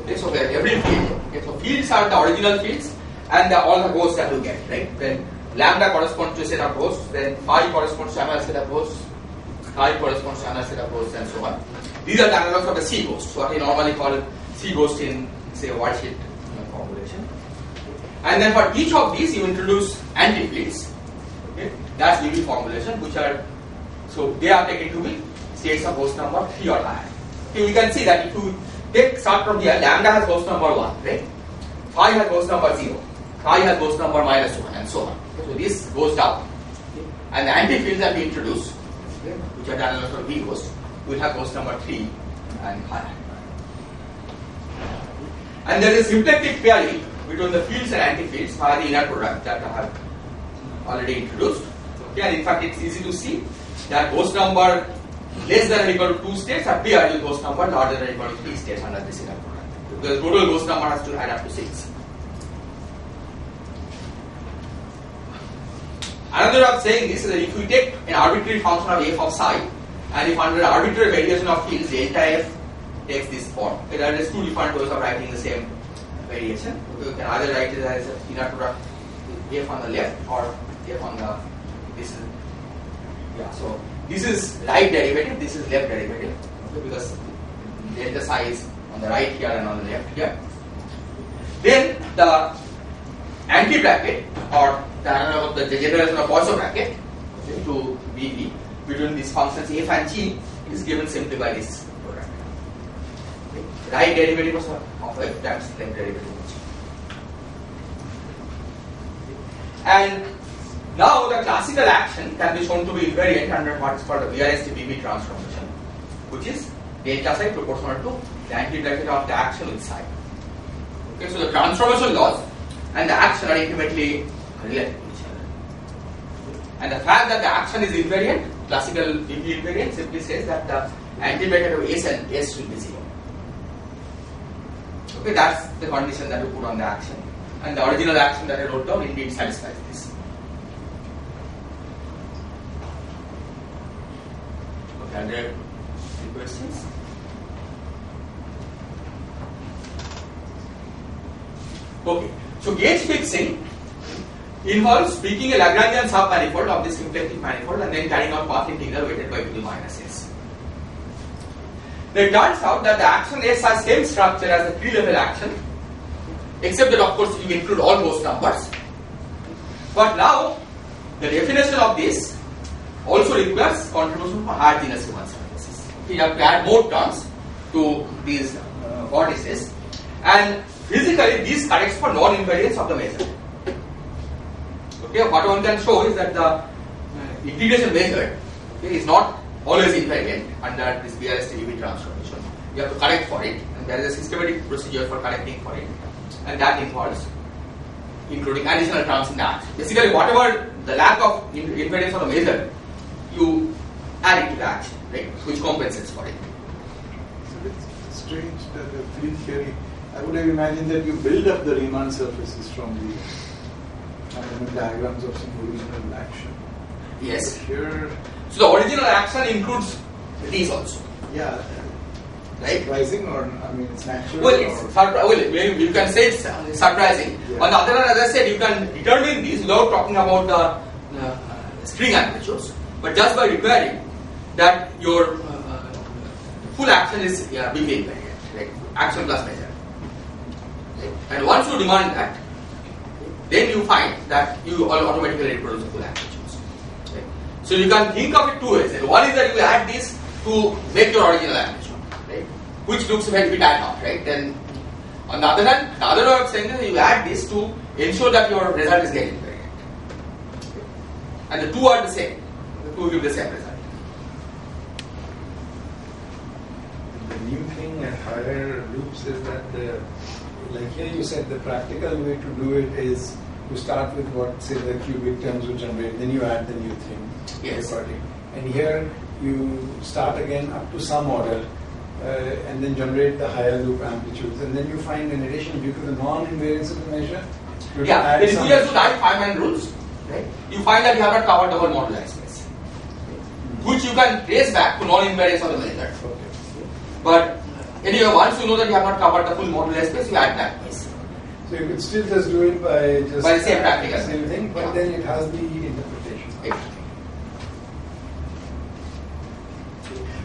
Okay, so every field. Okay, so fields are the original fields and all the ghosts that you get, right? Then lambda corresponds to a set of ghosts, then phi corresponds to another set of ghosts, chi corresponds to another set of ghosts, and so on. These are the analogs of the C ghost, what we normally call C ghost in, say, a wordsheet formulation. And then for each of these, you introduce anti-fields. Okay, that's UV formulation, which are, so they are taken to be states of ghost number 3 or higher. Okay, we can see that if you start from here, lambda has ghost number 1, right? Phi has ghost number 0, chi has ghost number -1, and so on. So this goes down. And the anti-fields that we introduce, which are the analogs of V ghost, will have ghost number 3 and higher. And there is symplectic pairing between the fields and anti-fields via the inner product that I have already introduced. Okay, and in fact, it's easy to see that ghost number less than or equal to 2 states are paired with ghost number larger than or equal to 3 states under this inner product. Because total ghost number has to add up to 6. Another way of saying this is that if we take an arbitrary function of f of psi, and if under arbitrary variation of fields delta f takes this form, okay, there is 2 different ways of writing the same variation. Okay, you can either write it as an inner product f on the left or f on the this is so this is right derivative, this is left derivative, okay, because delta psi is on the right here and on the left here. Then the anti-bracket or the analog of the generation of Poisson bracket, okay, to BB between these functions f and g is given simply by this product. Okay. Right derivative of f times left derivative of g. And now the classical action can be shown to be invariant under what is called the BRST-BB transformation, which is delta psi proportional to the anti-bracket of the action with psi. Okay, so the transformation laws and the action are intimately related to each other. And the fact that the action is invariant, classical BB invariant, simply says that the anti-bracket of S and S will be 0. Okay, that's the condition that we put on the action. And the original action that I wrote down indeed satisfies this. Okay, are there any questions? Okay, so gauge fixing involves picking a Lagrangian submanifold of this symplectic manifold and then carrying out path integral weighted by p minus s. Now it turns out that the action S has same structure as the tree-level action, except that of course you include all those numbers. But now the definition of this also requires contribution from higher genus human surfaces. You have to add more terms to these vortices, and physically this corrects for non-invariance of the measure. Okay, what one can show is that the integration method, okay, is not always invariant under this BRST-BB transformation. You have to correct for it, and there is a systematic procedure for correcting for it, and that involves including additional terms in the action. Basically, whatever the lack of invariance of the measure, you add it to the action, right, which compensates for it. So it's strange that the field theory I would have imagined that you build up the Riemann surfaces from the diagrams of some original action. Yes. But here, So the original action includes these also. yeah, Right? surprising or I mean it's natural. Well, it's you can say it's surprising. Yeah. On the other hand, as I said, you can determine these without talking about the string amplitudes, but just by requiring that your full action is big invariant, like action plus measure. Right? And once you demand that, then you find that you automatically reproduce the full amplitudes. Right? So you can think of it two ways. One is that you add this to make your original amplitude, right? Which looks very bit ad hoc, right? Then on the other hand, the other way of saying is you add this to ensure that your result is getting invariant. And the two are the same. The two give the same result. The new thing at higher loops is that like here you said the practical way to do it is you start with what say the cubic terms which generate, then you add the new thing. Yes. According. And here you start again up to some order and then generate the higher loop amplitudes, and then you find in addition due to the non-invariance of the measure. You Yeah, add then if some- you just do that Feynman rules, right, you find that you have not covered the whole moduli space, which you can trace back to non-invariance of the measure. Okay. But anyway, once you know that you have not covered the full moduli space, you add that piece. So you could still just do it by just By the same practical same thing, but Yeah. then it has the interpretation. Exactly.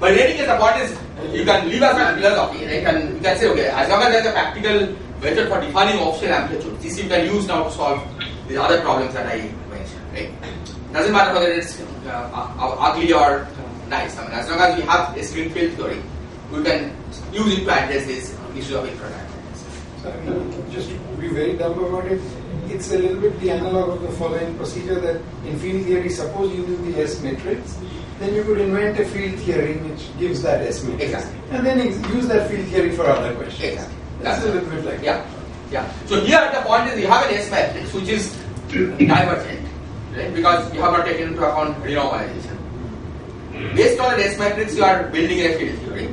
But in any case, the point is, you can leave as a philosophy, right? And you can say, okay, as long as there is a practical method for defining off-scale amplitude, this you can use now to solve the other problems that I mentioned, right? Doesn't matter whether it's ugly or nice. I mean, as long as we have a string field theory, we can use it to address this issue of infrared. So I mean, just to be very dumb about it, it's a little bit the analog of the following procedure that in field theory, suppose you do the S matrix, then you could invent a field theory which gives that S matrix. Exactly. And then use that field theory for other questions. Exactly. That's a little bit like Yeah. So here the point is you have an S matrix which is divergent, right? Because you have not taken into account renormalization. Based on an S matrix, you are building a field theory.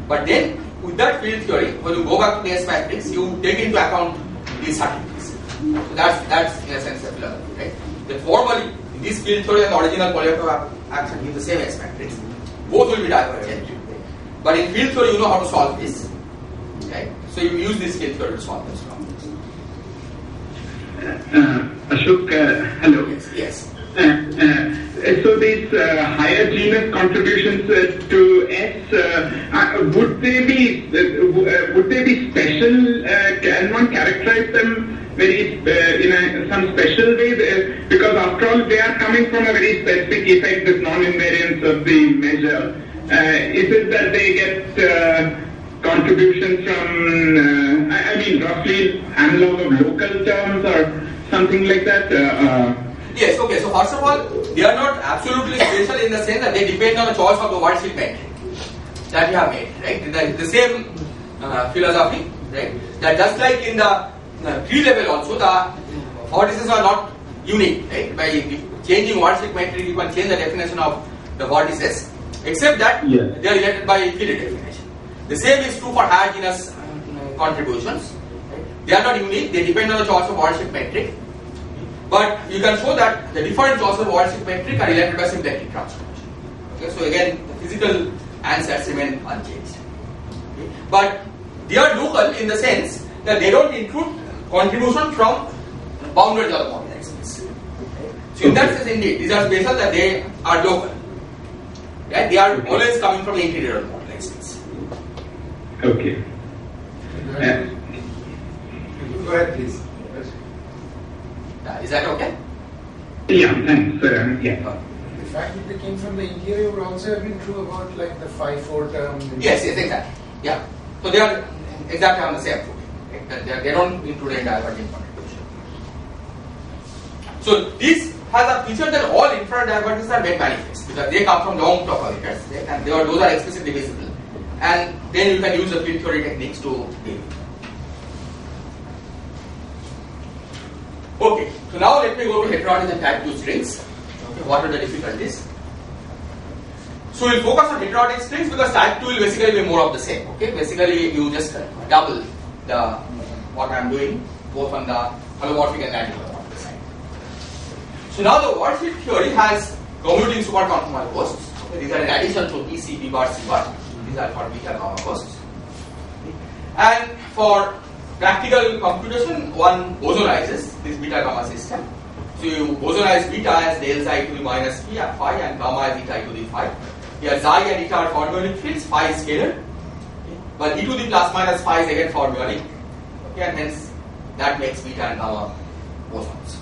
But then, with that field theory, when you go back to the S matrix, you take into account these certainties. So that's in a sense the philosophy, right? That formally, in this field theory and the original polyatomic action give the same S matrix. Both will be divergent. But in field theory, you know how to solve this, right? So you use this field theory to solve this problem. Ashok, hello. Yes. So these higher genus contributions to S, would they be special? Can one characterize them very in some special way? Because after all, they are coming from a very specific effect, this non-invariance of the measure. Is it that they get contributions from, I mean, roughly analog of local terms or something like that? Yes, okay. So first of all, they are not absolutely special in the sense that they depend on the choice of the wordsheet metric that you have made, right? The same philosophy, right? That just like in the tree level also, the vortices are not unique, right? By changing wordsheet metric, you can change the definition of the vortices, except that they are related by field definition. The same is true for higher genus contributions. Right? They are not unique, they depend on the choice of wordsheet metric. But you can show that the different choices of wordsheet metric are related by symplectic transformation. Okay, so again, the physical answers remain unchanged. Okay? But they are local in the sense that they don't include contribution from boundaries of the moduli space. So in that sense, indeed, these are special that they are local. Right? They are always coming from the interior of the moduli space. Okay. Go ahead, please. Is that okay? Yeah, thanks. Yeah. The fact that they came from the interior would also have been true about like the 5-4 term. Yes, exactly. Yeah. So they are exactly on the same footing. Right? They don't include a divergent contribution. So this has a feature that all infrared divergences are made manifest because they come from long topologies, right? And those are explicitly visible. And then you can use the field theory techniques to deal with it. Okay, so now let me go to heterogeneous and type 2 strings. Okay, what are the difficulties? So we'll focus on heterogeneous strings because type 2 will basically be more of the same. Okay, basically you just double what I am doing both on the holomorphic and anti-holomorphic side. So now the worldsheet theory has commuting superconformal ghosts. Okay, these are in addition to PC, B bar, C bar. These are for beta gamma ghosts. And for practical computation, one bosonizes this beta gamma system. So you bosonize beta as del xi to the minus phi and gamma as eta e to the phi. Here xi and eta are fermionic fields, phi is scalar. Okay. But e to the plus minus phi is again fermionic. Okay, and hence that makes beta and gamma bosons.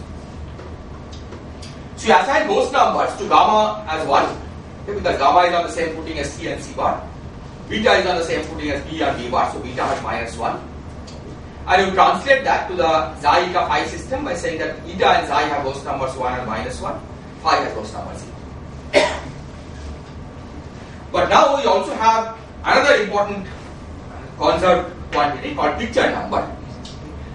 So you assign those numbers to gamma as 1, okay, because gamma is on the same footing as C and C bar. Beta is on the same footing as B and B bar, so beta has minus 1. And you translate that to the xi eta phi system by saying that eta and xi have those numbers 1 and minus 1, phi has those numbers 0. But now we also have another important conserved quantity called picture number.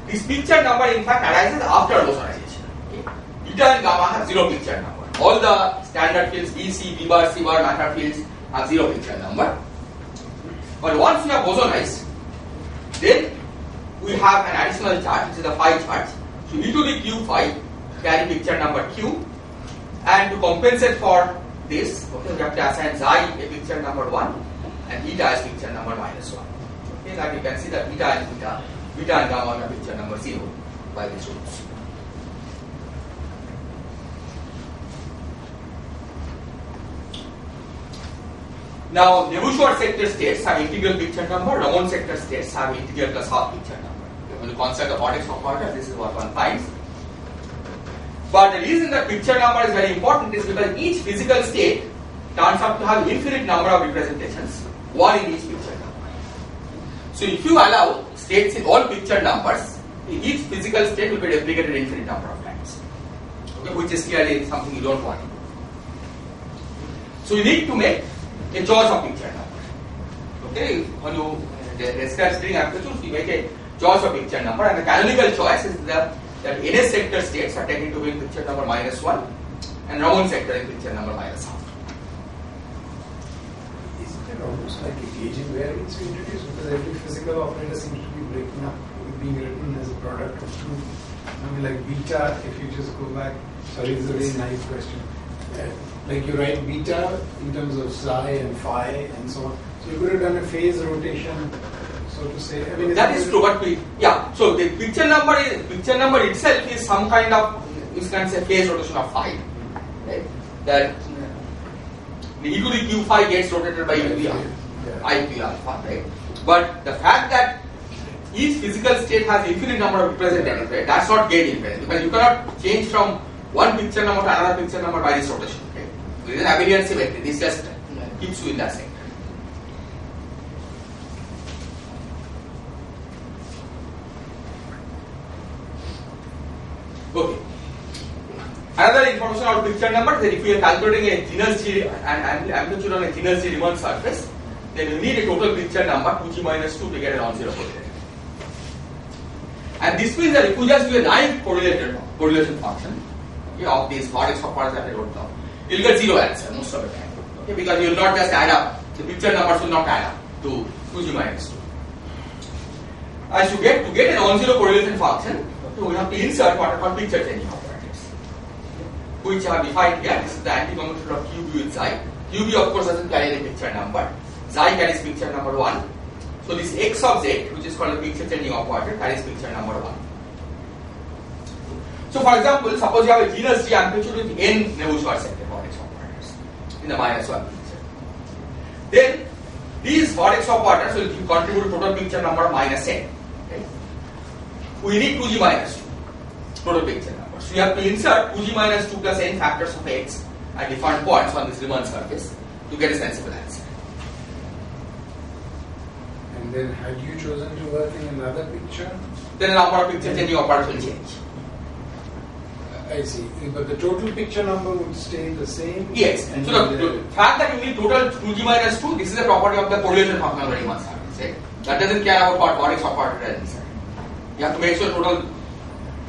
This picture number in fact arises after bosonization. Okay. Eta and gamma have 0 picture number. All the standard fields B, C, B bar, C bar, matter fields have 0 picture number. But once we have bosonized, then we have an additional charge, which is the phi charge. So e to the q phi carry picture number q, and to compensate for this, okay, we have to assign xi a picture number 1 and eta as picture number minus 1. Okay, that you can see that beta and gamma have picture number 0 by these rules. Now, Nebuchadnezzar sector states have integral picture number, Ramon sector states have integral plus half picture number. When you consider the vortex operator, this is what one finds. But the reason that picture number is very important is because each physical state turns out to have infinite number of representations, one in each picture number. So if you allow states in all picture numbers, each physical state will be replicated infinite number of times, okay, which is clearly something you don't want to do. So you need to make a choice of picture number. Okay, when you describe string amplitudes, you make a choice of picture number, and the canonical choice is that NS sector states are taken to be in picture number minus 1 and Ramon sector in picture number minus half. Isn't it almost like a gauging variance we introduce? Because every physical operator seems to be breaking up, being written as a product of two. I mean, like beta, if you just go back, sorry, this is a very naive question. Like you write beta in terms of psi and phi and so on. So you could have done a phase rotation, so to say. I mean, that is true, but so the picture number itself is some kind of, you can say, phase rotation of phi, right? That the e to the q phi gets rotated by e to the I q alpha, right? But the fact that each physical state has infinite number of representatives, right? That's not gauge invariance, because you cannot change from one picture number to another picture number by this rotation. Okay? So this is an abelian symmetry. This just keeps you in that sector. Okay. Another information about picture number is that if we are calculating a Zener G and amplitude on a Zener G Riemann surface, then you need a total picture number 2g minus 2 to get a non-zero correlation. And this means that if you just do a naive correlation function, okay, of these vortex operators that I wrote down, you'll get zero answer most of the time. Okay, because you will not just add up, the picture numbers will not add up to 2g minus 2. As you get a non-zero correlation function, okay, we have to insert what are called picture changing operators, which are defined here. This is the anti-commutator of QB with xi. QB of course doesn't carry any picture number. Xi carries picture number 1. So this x of z, which is called a picture changing operator, carries picture number 1. So for example, suppose you have a genus G amplitude with n Nebuchadnezzar sector vortex operators in the minus 1 picture. Then these vortex operators will contribute total picture number minus n. Okay? We need 2g minus 2 total picture number. So you have to insert 2g minus 2 plus n factors of x at different points on this Riemann surface to get a sensible answer. And then had you chosen to work in another picture? Then the number of picture changing operators will change. I see. But the total picture number would stay the same? Yes. And so the fact that you need total 2g minus 2, this is a property of the correlation function of the Riemann surface. Right? That doesn't care about what vortex operator is inside. You have to make sure total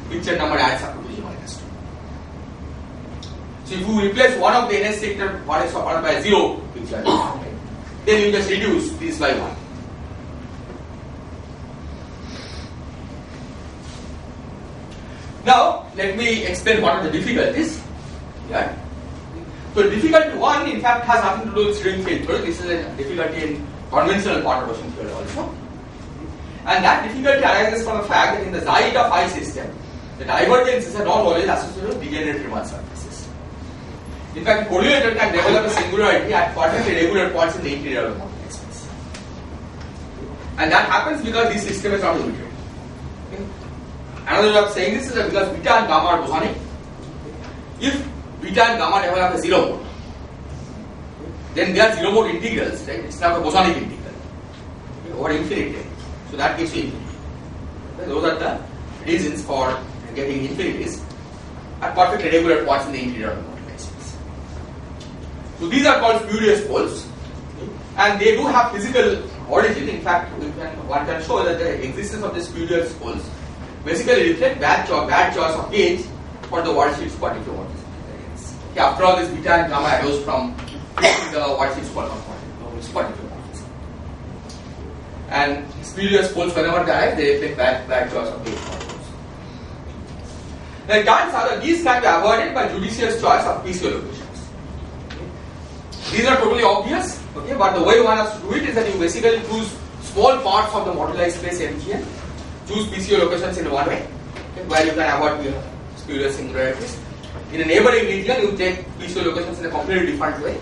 picture number adds up to 2g minus 2. So if you replace one of the NS sector vortex operator by 0 picture number, then you just reduce this by 1. Now, let me explain what are the difficulties. Yeah. So, difficulty 1 in fact has nothing to do with string field theory. This is a difficulty in conventional quantum motion theory also. And that difficulty arises from the fact that in the Xi eta phi system, the divergence is a known always associated with degenerate Riemann surfaces. In fact, the collimator can develop a singularity at perfectly regular points in the interior of the moduli space. And that happens because this system is not limited. Okay. Another way of saying this is that because beta and gamma are bosonic, if beta and gamma develop a zero mode, then they are zero mode integrals, right? It's not a bosonic integral over infinity. So that gives you infinity. Those are the reasons for getting infinities at perfectly regular points in the interior of the moduli space. So these are called spurious poles, and they do have physical origin. In fact, one can show that the existence of these spurious poles basically reflect bad choice of gauge for the worldsheet quantification. Okay, after all, this beta and gamma arose from the worldsheet quantification. And spurious poles, whenever they arise, they reflect bad choice of gauge. Now, it turns out that these can be avoided by judicious choice of PCO locations. These are totally obvious, okay, but the way one has to do it is that you basically choose small parts of the moduli space MGN, choose PCO locations in one way, okay, where you can avoid spurious singularities. In a neighboring region, you take PCO locations in a completely different way,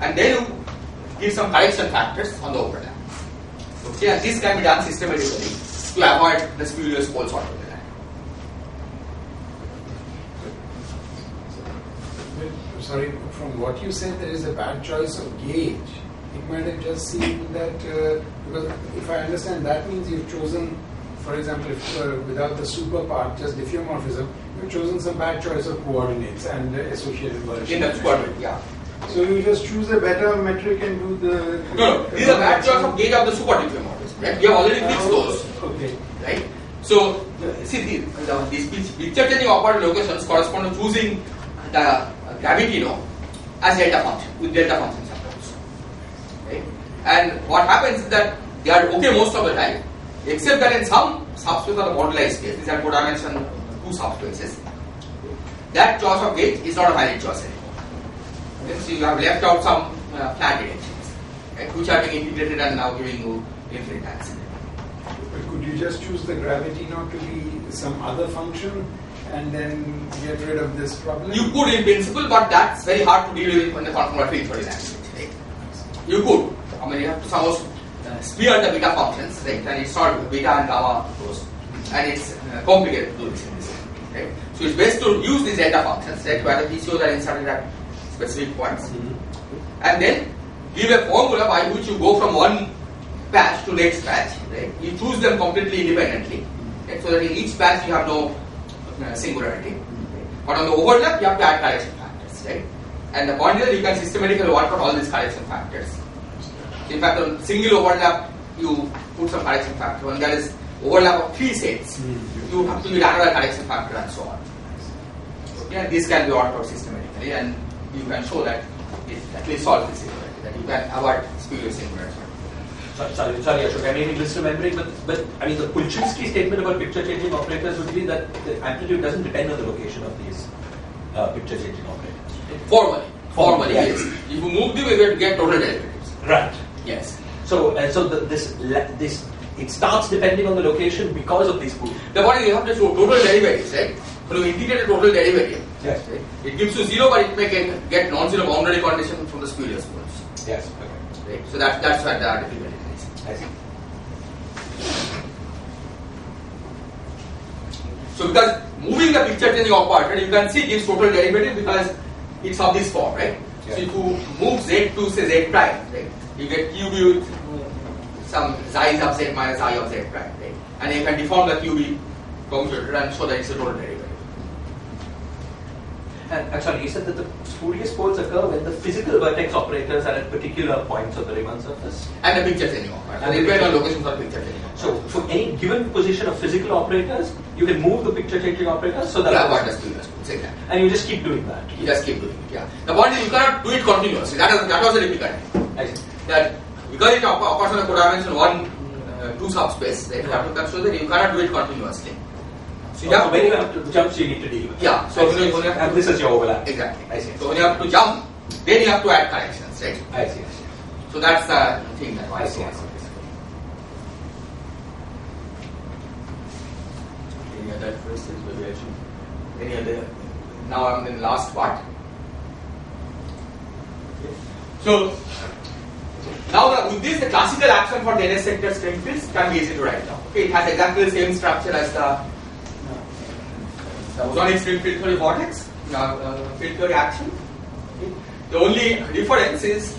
and then you give some correction factors on the overlap. Okay, and this can be done systematically to avoid the spurious poles altogether. Sorry, from what you said, there is a bad choice of gauge. It might have just seemed that, because if I understand, that means you've chosen, for example, if, without the super part, just diffeomorphism, you've chosen some bad choice of coordinates and associated versions. In the coordinate, yeah. So you just choose a better metric and do the... No, these are bad choice of gauge of the super diffeomorphism, right? We have already fixed those. Okay. Right? So, see, these picture changing operator locations correspond to choosing the gravity as delta function, with delta function supports. Right? And what happens is that they are okay most of the time, except that in some subspace of the moduli space, these are codimension 2 subspaces, that choice of gauge is not a valid choice anymore. Okay? So you have left out some flat directions, right, which are being integrated and now giving you infinite answer. But could you just choose the gravity not to be some other function and then get rid of this problem? You could in principle, but that's very hard to deal with in the conformal field theory language. Right? You could. I mean, you have to somehow sphere the beta functions, right? And it's not beta and gamma those, and it's complicated to do this in this way, right? So it's best to use these delta functions, right, where the PCOs are inserted at specific points, and then give a formula by which you go from one patch to next patch, right? You choose them completely independently, right? So that in each patch you have no singularity, but on the overlap you have to add correction factors, right? And the point is that you can systematically work out all these correction factors. In fact, on single overlap you put some correction factor. When there is overlap of 3 sets, you have to use another correction factor and so on. Okay, and this can be worked out systematically, and you can show that it at least solves this singularity, that you can avoid spurious singularity. Sorry, Ashok, I may be misremembering, but I mean, the Kulczynski statement about picture-changing operators would be that the amplitude doesn't depend on the location of these picture-changing operators. Formally, yes. If you move them, you will get total derivatives. Right. Yes. So this it starts depending on the location because of these pools. The point is you have to show total derivatives, right? When you integrate a total derivative, yes, right, it gives you 0, but it may get non-zero boundary condition from the spurious poles. Yes. Okay. Right? So that's why the difficulty is. I see. So because moving the picture changing operator, you can see gives total derivative because it's of this form, right? Yeah. So if you move z to say z prime, right, you get QB with some xi of z minus I of z prime, right? And you can deform the QB commutator and show that it's a total derivative. And sorry, you said that the spurious poles occur when the physical vertex operators are at particular points of the Riemann surface. And the picture changing operator. And they depend on locations of picture changing operator. So, for any given position of physical operators, you can move the picture-changing operators so that avoid the spurious poles, exactly. and you just keep doing that. You just keep doing it, yeah. The point is you cannot do it continuously. That was the difficulty. I see. That because it occurs on a codimension 1, 2 subspace, right, you have to consider that you cannot do it continuously. So you have when you have to jump, so you need to deal with it. Yeah, so when you have and this is your overlap. exactly. I see. So when you have to jump, then you have to add corrections, right? I see. So that's the thing that I see. Any other questions? Any other? Now I'm in the last part. So now with this, the classical action for the NS sector string fields can be easy to write down. Okay, it has exactly the same structure as the bosonic string field theory vortex, field theory action. Okay. The only difference is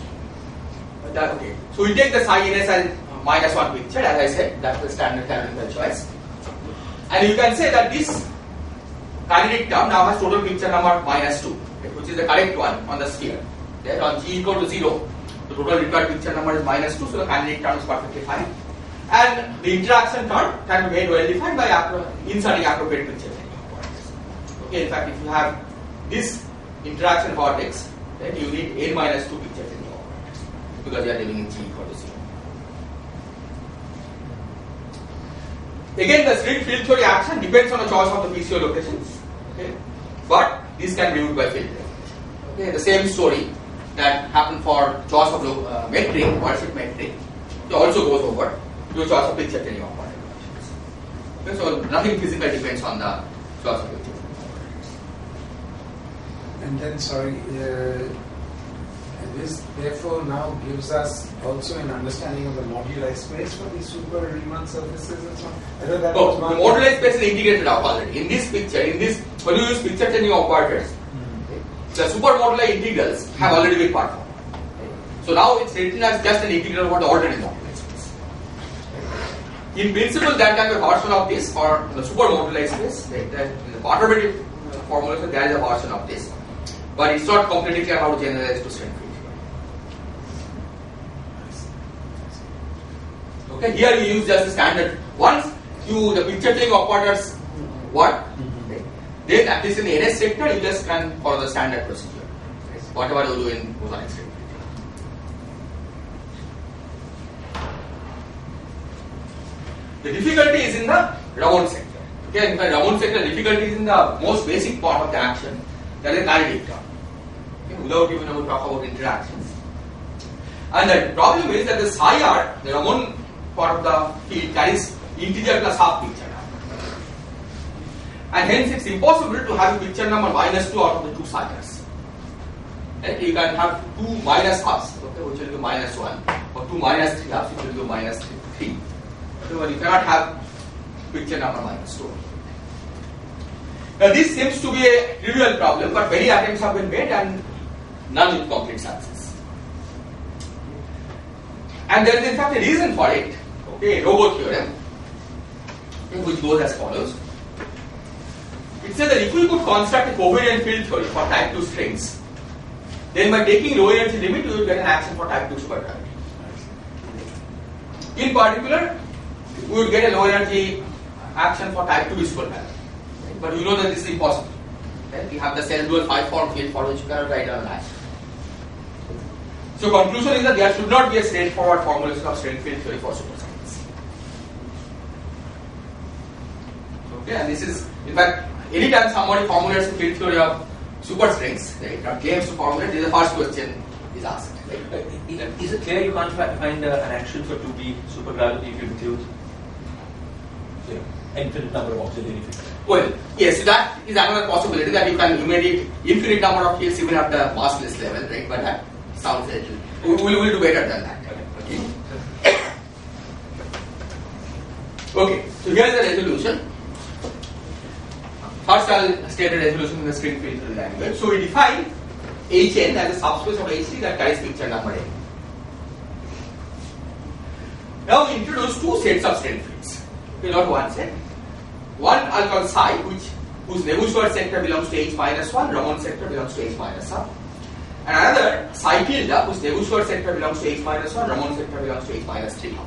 that, okay, so we take the psi NS as -1 picture, as I said, that's the standard canonical choice. And you can say that this kinetic term now has total picture number -2, okay, which is the correct one on the sphere. Okay, on G equal to 0, the total required picture number is -2, so the kinetic term is perfectly fine. And the interaction term can be made well defined by inserting appropriate picture. Okay, in fact, if you have this interaction vortex, then you need n-2 pictures in your vortex because you are living in G equal to 0. Again, the string field theory action depends on the choice of the PCO locations, okay, but this can be viewed by field theory. Okay, the same story that happened for choice of metric, worship metric, it also goes over to choice of picture tenure of vortex. Okay, so nothing physical depends on the choice of picture. And then, sorry, this therefore now gives us also an understanding of the moduli space for these super Riemann surfaces and so on. The moduli space is integrated out already. In this picture, when you use picture tenure operators, the supermoduli integrals have already been performed. So now it's written as just an integral over the ordinary moduli space. In principle, that can be a version of this for the supermoduli space. Right? In the perturbative formulation, there is a version of this. But it's not completely clear how to generalize to string field. Okay, here you use just the standard. Once the picture tenure operators work, then at least in the NS sector, you just can follow the standard procedure. Right? Whatever you do in bosonic string field. The difficulty is in the Ramond sector. Okay, in the Ramond sector, difficulty is in the most basic part of the action, that is kinetic term. Okay, without even talk about interactions. And the problem is that the psi r, the Ramond part of the field, carries integer plus half picture. And hence it's impossible to have a picture number -2 out of the two psi-rs. Right? You can have two minus halves, okay, which will be -1, or two -3 halves, which will be -3. Okay, well, you cannot have picture number -2. Now this seems to be a trivial problem, but many attempts have been made and none with complete success. And there is in fact a reason for it, okay, Robo theorem, which goes as follows. It says that if we could construct a covariant field theory for type 2 strings, then by taking low energy limit, we will get an action for type 2 supergravity. In particular, we would get a low energy action for type 2 supergravity. But you know that this is impossible. Right? We have the cell dual 5-form field for which you cannot write down an action. So conclusion is that there should not be a straightforward formulation of string field theory for superstrings. Okay, and this is, in fact, anytime somebody formulates a field theory of superstrings, right, or claims to formulate, the first question is asked. Right? Is it clear you can't find an action for 2B supergravity if you include infinite number of auxiliary fields? Well, yes, that is another possibility that you can enumerate infinite number of fields even at the massless level, right? But that sounds a little. We will do better than that. Okay. Okay. So here is the resolution. First, I'll state the resolution in the string field language. So we define Hn as a subspace of Hd that carries picture number n. Now we introduce two sets of string fields. Okay, not one set. One I'll call psi, whose Nebuchadnezzar sector belongs to H-1, Ramond sector belongs to H-1. And another psi tilde, whose Nebuchadnezzar sector belongs to H-1, Ramond sector belongs to H-3.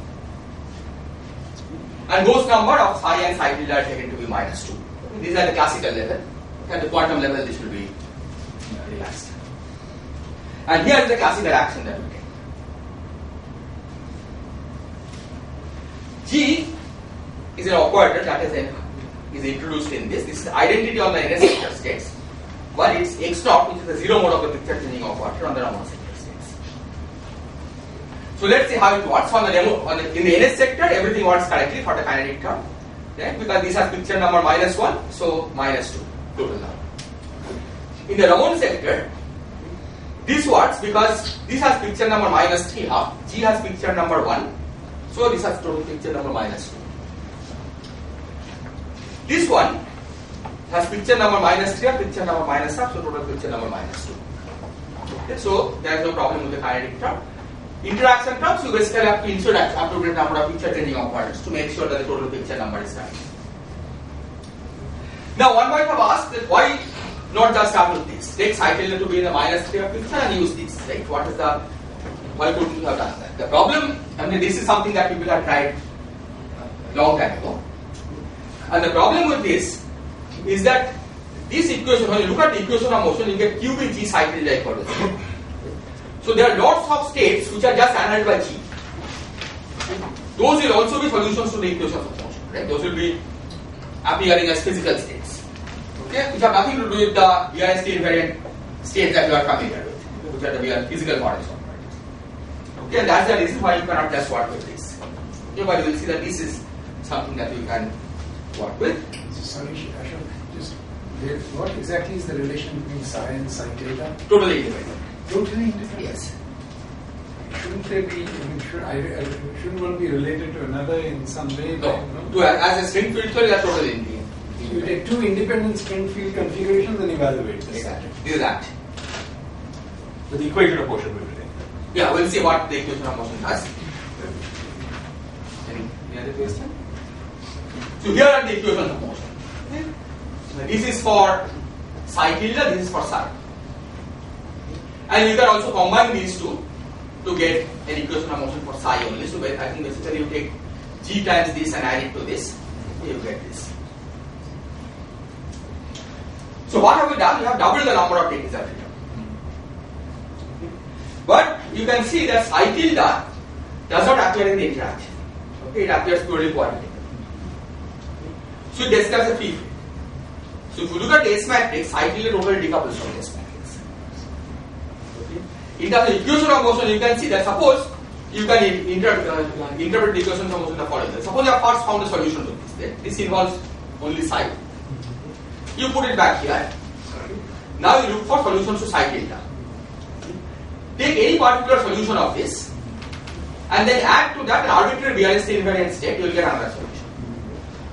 And those number of psi and psi tilde are taken to be -2. These are the classical level. At the quantum level, this will be relaxed. And here is the classical action that we take. G is an operator that is is introduced in this. This is the identity on the NS sector states, while it's X naught, which is the zero mode of the picture changing operator on the Raman sector states. So let's see how it works. In the NS sector, everything works correctly for the kinetic term, right? Because this has picture number -1, so -2 total number. In the Raman sector, this works because this has picture number -3 half, G has picture number 1, so this has total picture number -2. This one has picture number -3 and picture number -half, so total picture number -2. Okay, so there is no problem with the kinetic term. Interaction terms, you basically have to insert appropriate number of picture changing operators to make sure that the total picture number is right. Now one might have asked that why not just start with this? Take psi tilde to be in the -3 picture and use this, right? Why couldn't you have done that? The problem, this is something that people have tried long time ago. And the problem with this is that this equation, when you look at the equation of motion, you get Q with G psi tilde equal to 0. So there are lots of states which are just annulled by G. Those will also be solutions to the equation of motion, right? Those will be appearing as physical states, okay, which have nothing to do with the BIST invariant states that you are familiar with, which are the physical models of particles. Okay, and that's the reason why you cannot just work with this. Okay, but you will see that this is something that you can work with. So sorry, Ashok, just what exactly is the relation between psi and psi theta? Totally independent. Totally independent. Yes. Shouldn't they be? Shouldn't one be related to another in some way? No. As a string field theory, that's totally independent. You take two independent string field configurations and evaluate this. Exactly. This is that. So the equation of motion will be there. Yeah, we'll see what the equation of motion has. Any other question? So here are the equations of motion. Okay. This is for psi tilde, this is for psi. And you can also combine these two to get an equation of motion for psi only. So I think basically you take G times this and add it to this, you get this. So what have we done? We have doubled the number of degrees of freedom. But you can see that psi tilde does not appear in the interaction. Okay, it appears purely quadratic. So it describes a free field. So if you look at the S matrix, psi tilde totally decouples from the S matrix. Okay. In terms of equation of motion, you can see that suppose you can interpret the equation of motion the following. Suppose you have first found a solution to this. This involves only psi. You put it back here. Now you look for solutions to psi tilde. Take any particular solution of this and then add to that an arbitrary BIST invariant state, you will get another solution.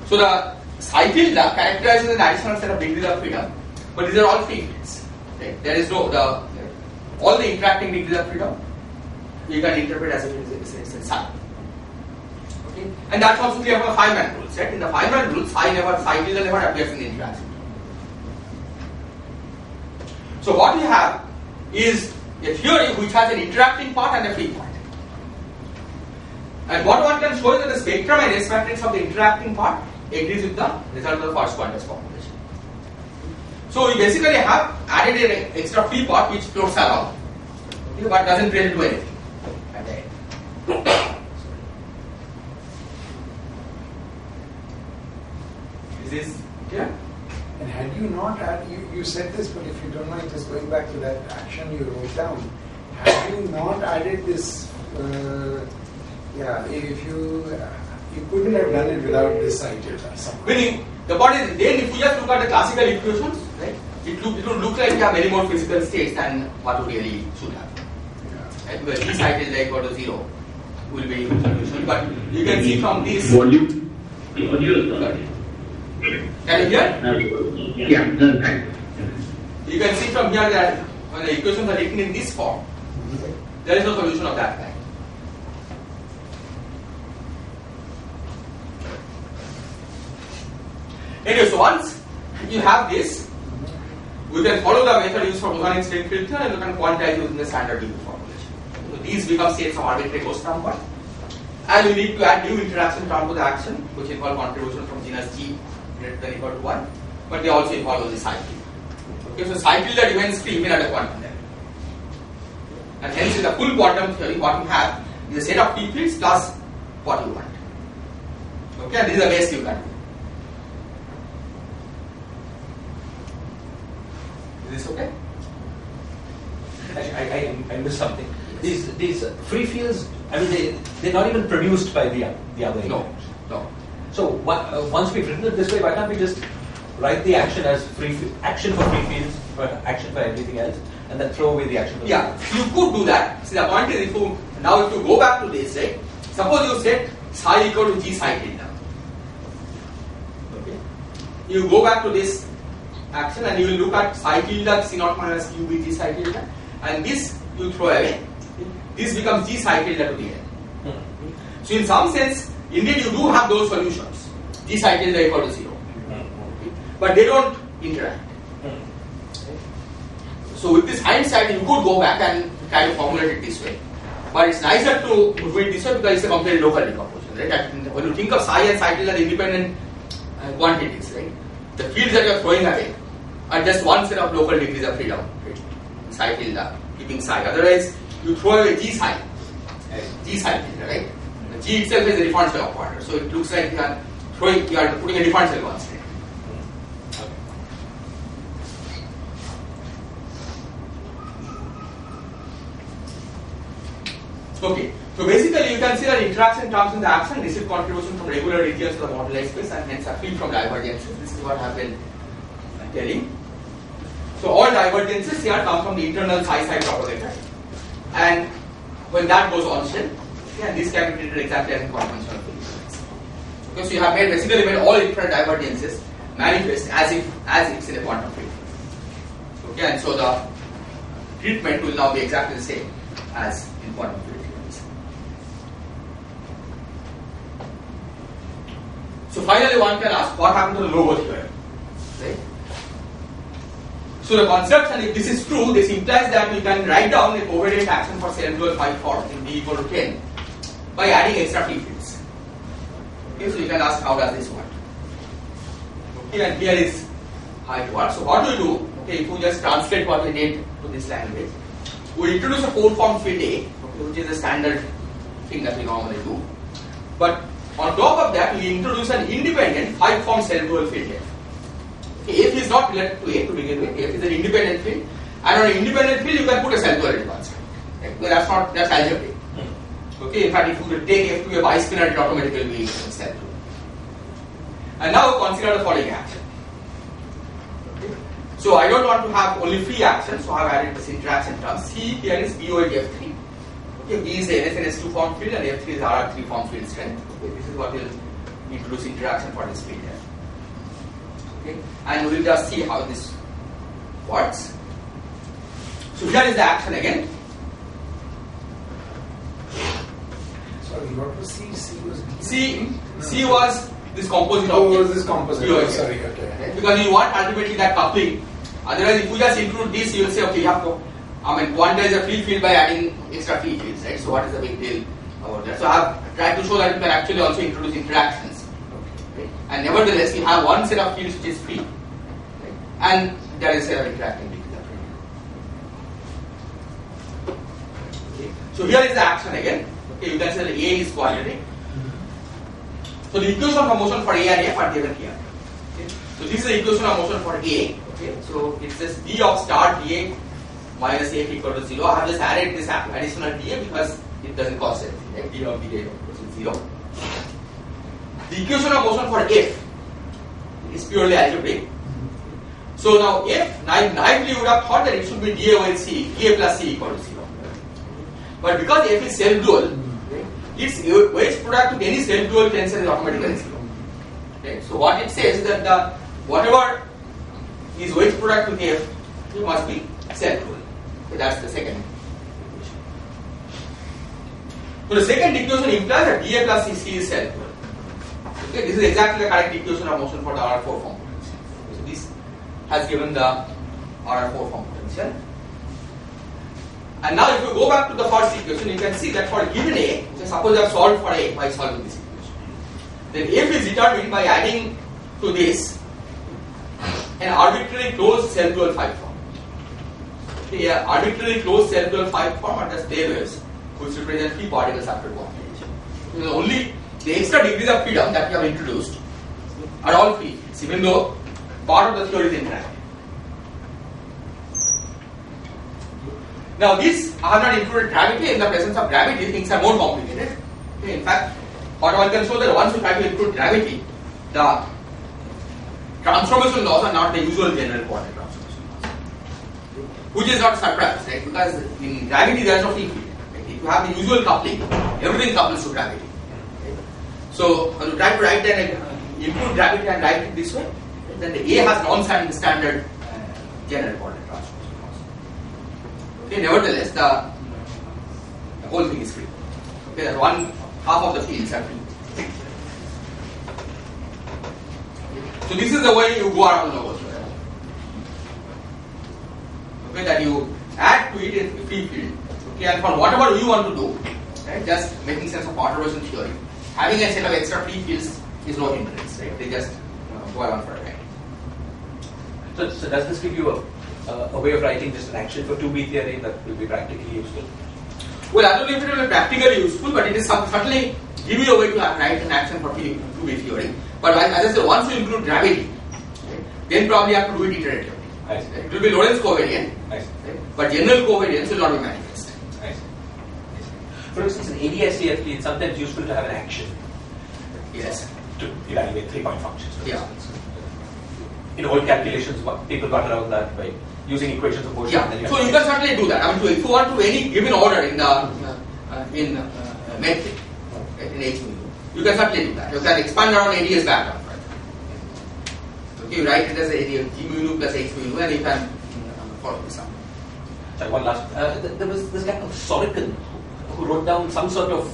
So the psi tilde characterizes an additional set of degrees of freedom, but these are all free fields. Okay? There is no, all the interacting degrees of freedom you can interpret as if it is psi. Okay? And that's also clear from the Feynman rules. Right? In the Feynman rules, psi tilde never appears in the interaction. So what we have is a theory which has an interacting part and a free part. And what one can show is that the spectrum and S matrix of the interacting part agrees with the result of the first quantized population. So we basically have added an extra free part which floats around, okay, but doesn't really do anything at the end. Is this clear? And had you not you said this, but if you don't mind just going back to that action you wrote down, had you not added this, if you couldn't have done it without this psi tilde. Meaning, the point is, then if we just look at the classical equations, right, it would look like we have many more physical states than what we really should have. Yeah. Right? Because this psi tilde equal to 0 will be solution, but you can see from this. Volume. Sorry. Can you hear? Yeah. You can see from here that when the equations are written in this form, there is no solution of that kind. Anyway, so once you have this, we can follow the method used for Bosonic string filter and you can quantize using the standard DB formulation. So these become states of arbitrary ghost number. And we need to add new interaction term to the action, which involve contribution from genus G greater than or equal to 1, but they also involve only psi tilde. Okay, so psi tilde remains free even at a quantum level. And hence in the full quantum theory, what we have is a set of free fields plus what you want. Okay, and this is the best you can do. Is this okay? Actually, I missed something. These free fields, I mean, they're not even produced by the other. No, no. So once we've written it this way, why can't we just write the action as action for free fields, for action for everything else, and then throw away the action for Yeah, you could do that. See, the point is, if you go back to this, right? Suppose you set psi equal to g psi tilde. Okay. You go back to this action and you will look at psi tilde c naught minus q b g psi tilde, and this you throw away. This becomes g psi tilde to the n. So in some sense, indeed you do have those solutions. G psi tilde equal to 0. But they don't interact. So with this hindsight, you could go back and kind of formulate it this way. But it's nicer to do it this way because it's a completely local decomposition, right? And when you think of psi and psi tilde as independent quantities, right? The fields that you are throwing away are just one set of local degrees of freedom, right? Psi tilde, keeping psi. Otherwise, you throw away g psi tilde, right? The g itself is a differential operator, so it looks like you are putting a differential constant. Okay, so basically you can see that interaction terms in the action receive contribution from regular regions of the moduli space and hence are free from divergences. This is what I have been telling. So all divergences here come from the internal psi propagator, and when that goes on shell, okay, and this can be treated exactly as a conventional field. Okay, so you have basically made all internal divergences manifest as if it's in a quantum field. Okay, and so the treatment will now be exactly the same as in quantum field. So finally one can ask what happened to the logo theorem, right? So the conception, if this is true, this implies that you can write down a covariant action for self-dual phi form in D equal to 10 by adding extra free fields. Okay, so you can ask how does this work? Okay, and here is how it works. So what do we do? Okay, if you just translate what we did to this language, we introduce a 4-form field A, okay, which is a standard thing that we normally do. But on top of that, we introduce an independent 5-form self-dual field F. Okay, F is not related to A to begin with. F is an independent field, and on an independent field, you can put a self-duality constant. Right? Well, that's algebraic. Okay, in fact, if you take F to be a bispinner, it automatically will be self-dual. And now consider the following action. Okay. So I don't want to have only free action, so I have added this interaction term. C here is BOH F3. Okay, B is the NSNS2 form field and F3 is RR3 form field strength. Okay, this is what will introduce interaction for this field here. Okay, and we will just see how this works. So here is the action again. Sorry, what was C? C was B. C was this composite object. was this composite? BOH. Sorry, okay. Right? Because you want ultimately that coupling. Otherwise, if you just include this, you will say, okay, you have to quantize a free field by adding extra free fields, right? So what is the big deal about that? So I have tried to show that you can actually also introduce interactions. Okay. And nevertheless, you have one set of fields which is free, right? And there is a set of interacting fields. Okay. So here is the action again. Okay, you can say that A is quadratic. So the equation of motion for A and F are given here. Okay. So this is the equation of motion for A. Okay. So it's just D of star dA minus F equal to 0. I have just added this additional dA because it doesn't cost anything. Right? D of dA equals to 0. The equation of motion for F is purely algebraic. So now F, naively you would have thought that it should be dA with C, dA plus C equal to 0. But because F is self-dual, its wedge product with any self-dual tensor is automatically 0. Okay? So what it says is that whatever is wedge product with F, it must be self-dual. Okay, that's the second equation. So the second equation implies that dA plus C is self-dual. Okay, this is exactly the correct equation of motion for the RR4 form potential. So this has given the RR4 form potential. And now if you go back to the first equation, you can see that for given A, so suppose I have solved for A by solving this equation, then F is determined by adding to this an arbitrarily closed self-dual 5 form. Okay, arbitrarily closed self-dual 5 form are just Taylor waves which represent free particles after quantization. Only the extra degrees of freedom that we have introduced are all free, even though part of the theory is interactive. Now this, I have not included gravity. In the presence of gravity, things are more complicated. Okay, in fact, what one can show that once you try to include gravity, the transformation laws are not the usual general coordinate transformation laws, which is not a surprise, right? Because in gravity there is no free field. Right? If you have the usual coupling, everything couples to gravity. Right? So when you try to write and include gravity and write it this way, then the A has non-standard standard general coordinate transformation laws. Okay, nevertheless, the whole thing is free. Okay, that one half of the fields are free. So this is the way you go around the world. Okay, that you add to it a free field. Okay, and for whatever you want to do, right, just making sense of perturbation theory, having a set of extra free fields is no hindrance, right? They just go around for a time. So does this give you a way of writing just an action for 2B theory that will be practically useful? Well, I don't know if it will be practically useful, but it is certainly give you a way to write an action for 2B theory. But as I said, once you include gravity, right, then probably you have to do it iteratively. I see. It will be Lorentz covariant, I see. right, but general covariance will not be manifest. I see. For instance, in ADS-CFT, it's sometimes useful to have an action Yes. to evaluate 3-point functions. For Yeah. instance. In old calculations, people got around that by using equations of motion. Yeah. And then So you can certainly do that. I mean, if you want to any given order in the metric, right, in H mu, you can certainly do that. You can expand around ADS background. Right? Okay, you write it as a G mu plus H mu, and you can follow this up. Sorry, one last. There was this guy called Sorokin who wrote down some sort of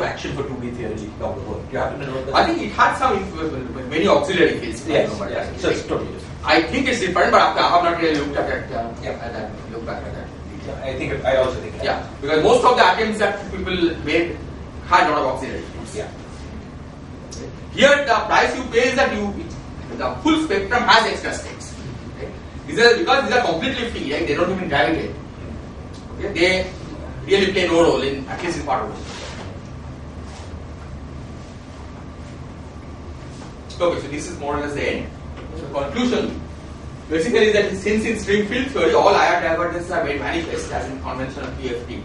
action for 2B theory down the road. Do you happen to know that? I think it had some many auxiliary fields. Yes. So it's totally different. I think it's different, but I have not really looked at that. Looked back at that. I also think that. Yeah, because most of the attempts that people made had a lot of auxiliary fields. Yeah. Here, the price you pay is that the full spectrum has extra states. Right? Because these are completely free, right? They don't even gravitate. Okay? They really play no role in at least in part of it. Okay, so this is more or less the end. So conclusion basically is that since in string field theory all IR divergences are made manifest as in conventional PFT,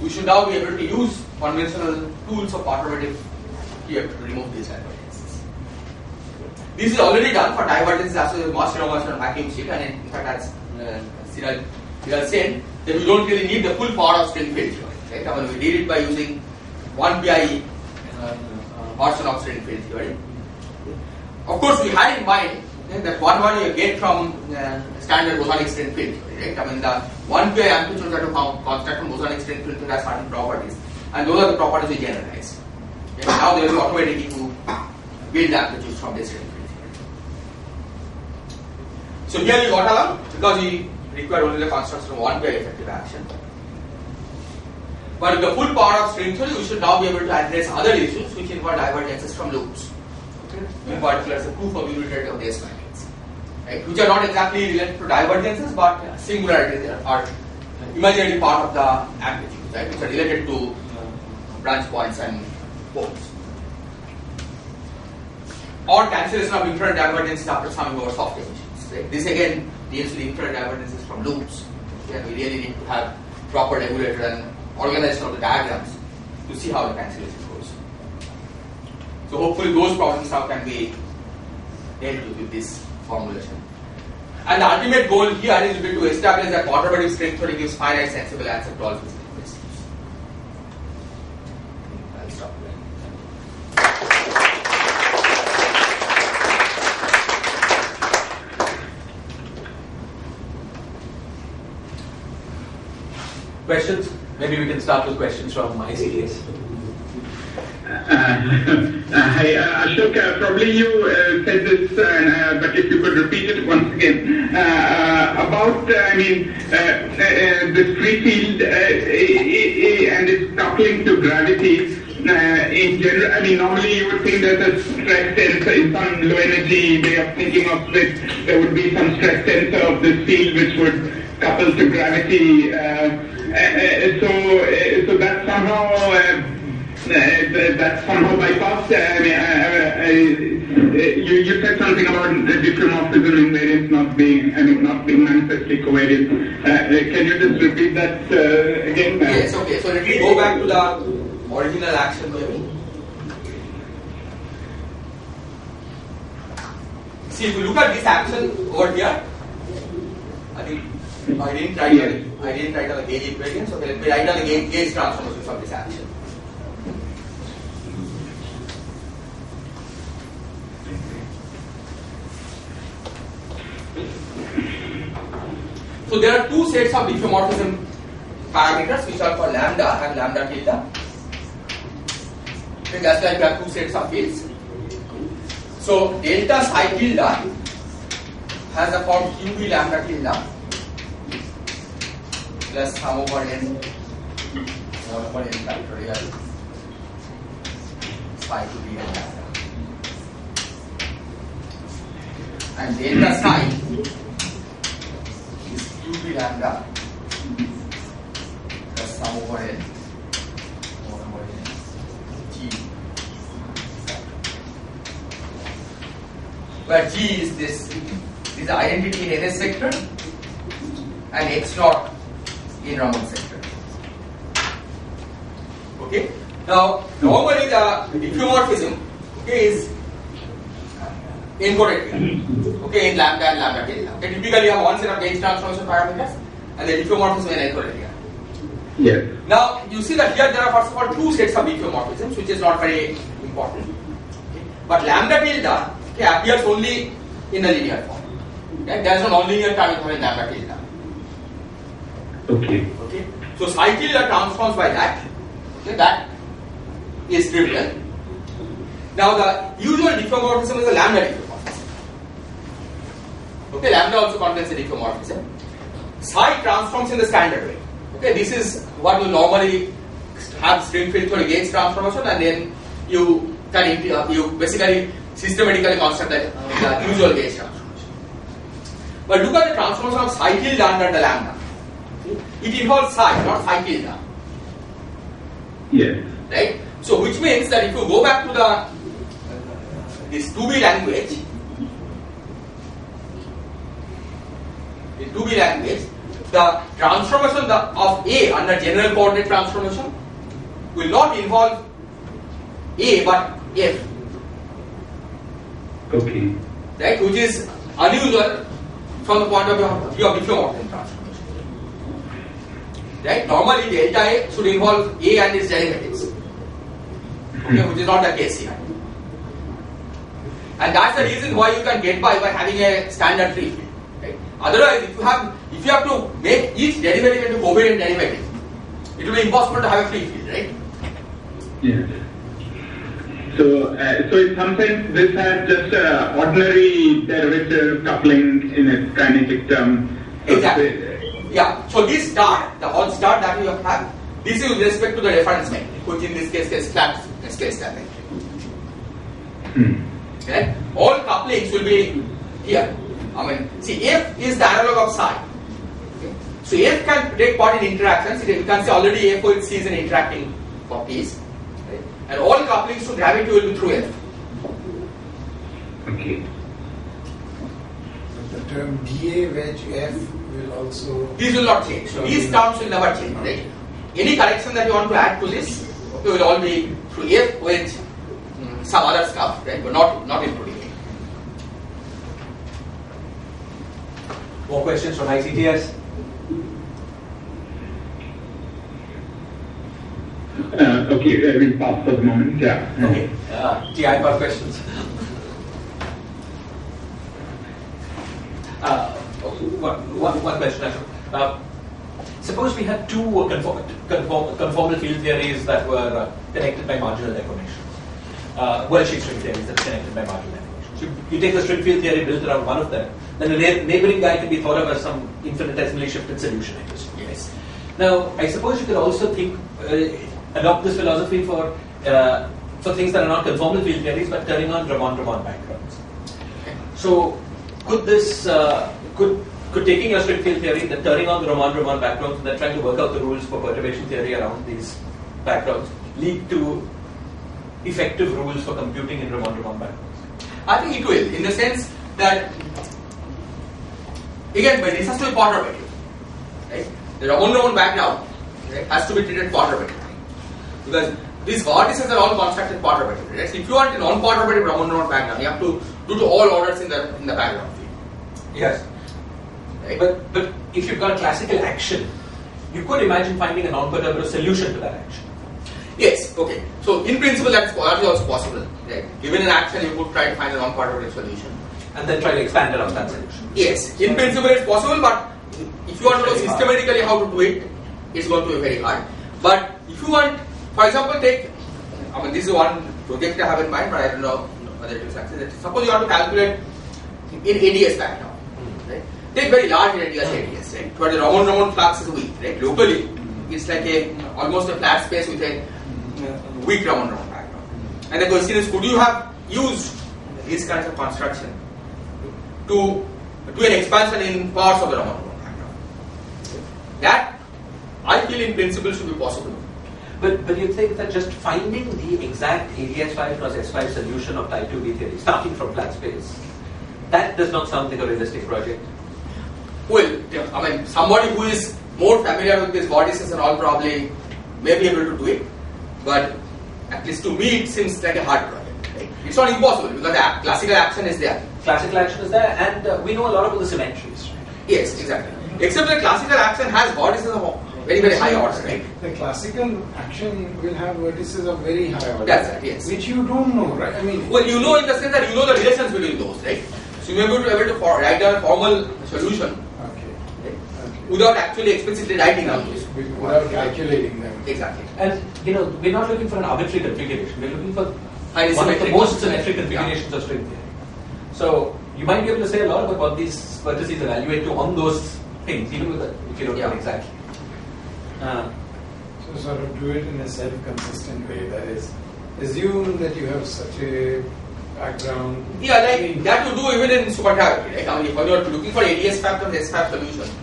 we should now be able to use conventional tools of perturbative PFT to remove these divergences. This is already done for divergences associated with mass motion and vacuum sheet, and in fact as Cyril said, that we don't really need the full power of string field theory. Right? I mean, we did it by using 1 pi portion of string field theory. Of course, we had in mind that what you get from standard bosonic string field theory, right? I mean, the 1 pi amplitude that you construct from bosonic string field theory has certain properties, and those are the properties we generalize. Okay? Now they will be automatically to build amplitudes from this string field theory. So here we got along because we require only the construction of 1 pi effective action. But with the full power of string theory, we should now be able to address other issues which involve divergences from loops. In particular, the proof of unitarity of the S matrix, right? Which are not exactly related to divergences, but singularities are imaginary part of the amplitude, right? Which are related to branch points and poles. Or cancellation of infinite divergences after summing over soft emissions. Right? This again deals with infinite divergences from loops. Okay? And we really need to have proper regulator and organization of the diagrams to see how the cancellation goes. So hopefully those problems now can be dealt with this formulation. And the ultimate goal here is to establish that perturbative string theory gives finite sensible answer to all physical questions. I'll stop there. Questions? Maybe we can start with questions from ICTS. Hi, Ashok, probably you said this, but if you could repeat it once again, about, this free field and its coupling to gravity. In general, normally you would think that a stress tensor in some low energy way of thinking of it, there would be some stress tensor of this field which would couple to gravity. So that somehow bypassed. You said something about the differential of diffeomorphism invariance not being manifestly covariant. Can you just repeat that again? Yes, okay. So let me go back to the original action maybe. See, if you look at this action over here, I think I didn't write on the gauge equation, so let me write down the gauge transformations of this action. So there are two sets of diffeomorphism parameters which are called lambda and lambda tilde. Okay, just like we have two sets of fields. So delta psi tilde has the form QB lambda tilde plus sum over n 1 over n factorial psi to be lambda. And delta psi is QB lambda plus sum over n 1 over n G, where G is this is the identity in NS sector and X naught in Raman sector. Okay. Now normally the diffeomorphism, okay, is encoded here, okay, in lambda and lambda tilde. Okay, typically you have one set of gauge transformation parameters and the diffeomorphism is encoded here. Yes. Now you see that here there are first of all two sets of diffeomorphisms, which is not very important. Okay. But lambda tilde, okay, appears only in the linear form. Okay. There is no nonlinear term in lambda tilde. Okay. Okay. So psi tilde transforms by that. Okay, that is trivial. Now the usual diffeomorphism is a lambda diffeomorphism. Okay, lambda also contains a diffeomorphism. Psi transforms in the standard way. Okay, this is what you normally have string field theory gauge transformation, and then you can you basically systematically construct the usual gauge transformation. But look at the transformation of psi tilde under the lambda. It involves psi, not psi tilde. Yes. Right? So which means that if you go back to the this 2B language, in 2B language, the transformation of A under general coordinate transformation will not involve A but F. Okay. Right? Which is unusual from the point of view of diffeomorphism transformation. Right? Normally delta A should involve A and its derivatives. Okay, which is not the case here. And that's the reason why you can get by having a standard free field. Right? Otherwise, if you have to make each derivative into covariant derivative, it will be impossible to have a free field, right? Yes. So in some sense, this has just ordinary derivative coupling in its kinetic term. Exactly. Yeah. So this star, the odd star that you have, this is with respect to the reference metric, which in this case is flat scale star metric. Right? All couplings will be here. I mean, see, F is the analog of psi. Okay? So F can take part in interactions. You can see already F with C is an interacting piece. Right? And all couplings to gravity will be through F. Okay. The term dA wedge F will also. These will not change. So these terms will never change. Right? Any correction that you want to add to this, okay, will all be through F with some other stuff, right? But not including it. More questions from ICTS? Okay, we'll pass for the moment. Yeah. Okay. TI for questions. One question, Ashok. Suppose we had two conformal field theories that were connected by marginal deformation. World-sheet string theories that are connected by marginal deformation. So you take the string field theory built around one of them, then the neighboring guy can be thought of as some infinitesimally shifted solution. Yes. Now, I suppose you could also adopt this philosophy for things that are not conformal field theories, but turning on Ramon backgrounds. So, could this could taking your string field theory, then turning on the Ramon backgrounds, and then trying to work out the rules for perturbation theory around these backgrounds lead to effective rules for computing in Ramon backgrounds? I think it will, in the sense that Again, but this has to be perturbative. Right? The Ramon background, right, has to be treated perturbatively. Because these vortices are all constructed perturbatively. Right? So if you want a non-perturbative Ramon background, you have to do to all orders in the background field. Yes. Right? But if you've got a classical action, you could imagine finding a non-perturbative solution to that action. Yes, okay. So in principle that is also possible. Right? Given an action, you could try to find a non-perturbative solution. And then try to expand around that solution. Yes, in principle it's possible, but if you want to know systematically how to do it, it's going to be very hard. But if you want, for example, this is one project I have in mind, but I don't know whether it will succeed. Suppose you want to calculate in ADS background, right? Take very large radius ADS, right? Where the Ramon flux is weak, right? Locally, it's like almost a flat space with a weak Ramon background. And the question is, could you have used these kinds of construction to do an expansion in parts of the Ramon background? That, I feel in principle should be possible. But you think that just finding the exact ADS5 plus S5 solution of type 2B theory, starting from flat space, that does not sound like a realistic project. Well, somebody who is more familiar with these vortices and all probably may be able to do it, but at least to me it seems like a hard project. Right? It's not impossible because the classical action is there. Classical action is there, and we know a lot about the symmetries. Yes, exactly. Except the classical action has vortices of very, very high order, right? The classical action will have vertices of very high order. That's right, yes. Which you don't know, right? I mean, Well, you know in the sense that you know the relations between those, right? So you may be able to write down a formal solution okay. right? Okay. without actually explicitly writing down those. Without calculating them. Exactly. And we're not looking for an arbitrary configuration. We're looking for Highly one of the symmetric most ones. symmetric configurations of string theory. So you might be able to say a lot about what these vertices evaluate to on those things, even with if you don't know exactly. So sort of do it in a self-consistent way. That is, assume that you have such a background. Yeah, like that you do even in supergravity, right? I mean, when you are looking for ADS factor S5 solution,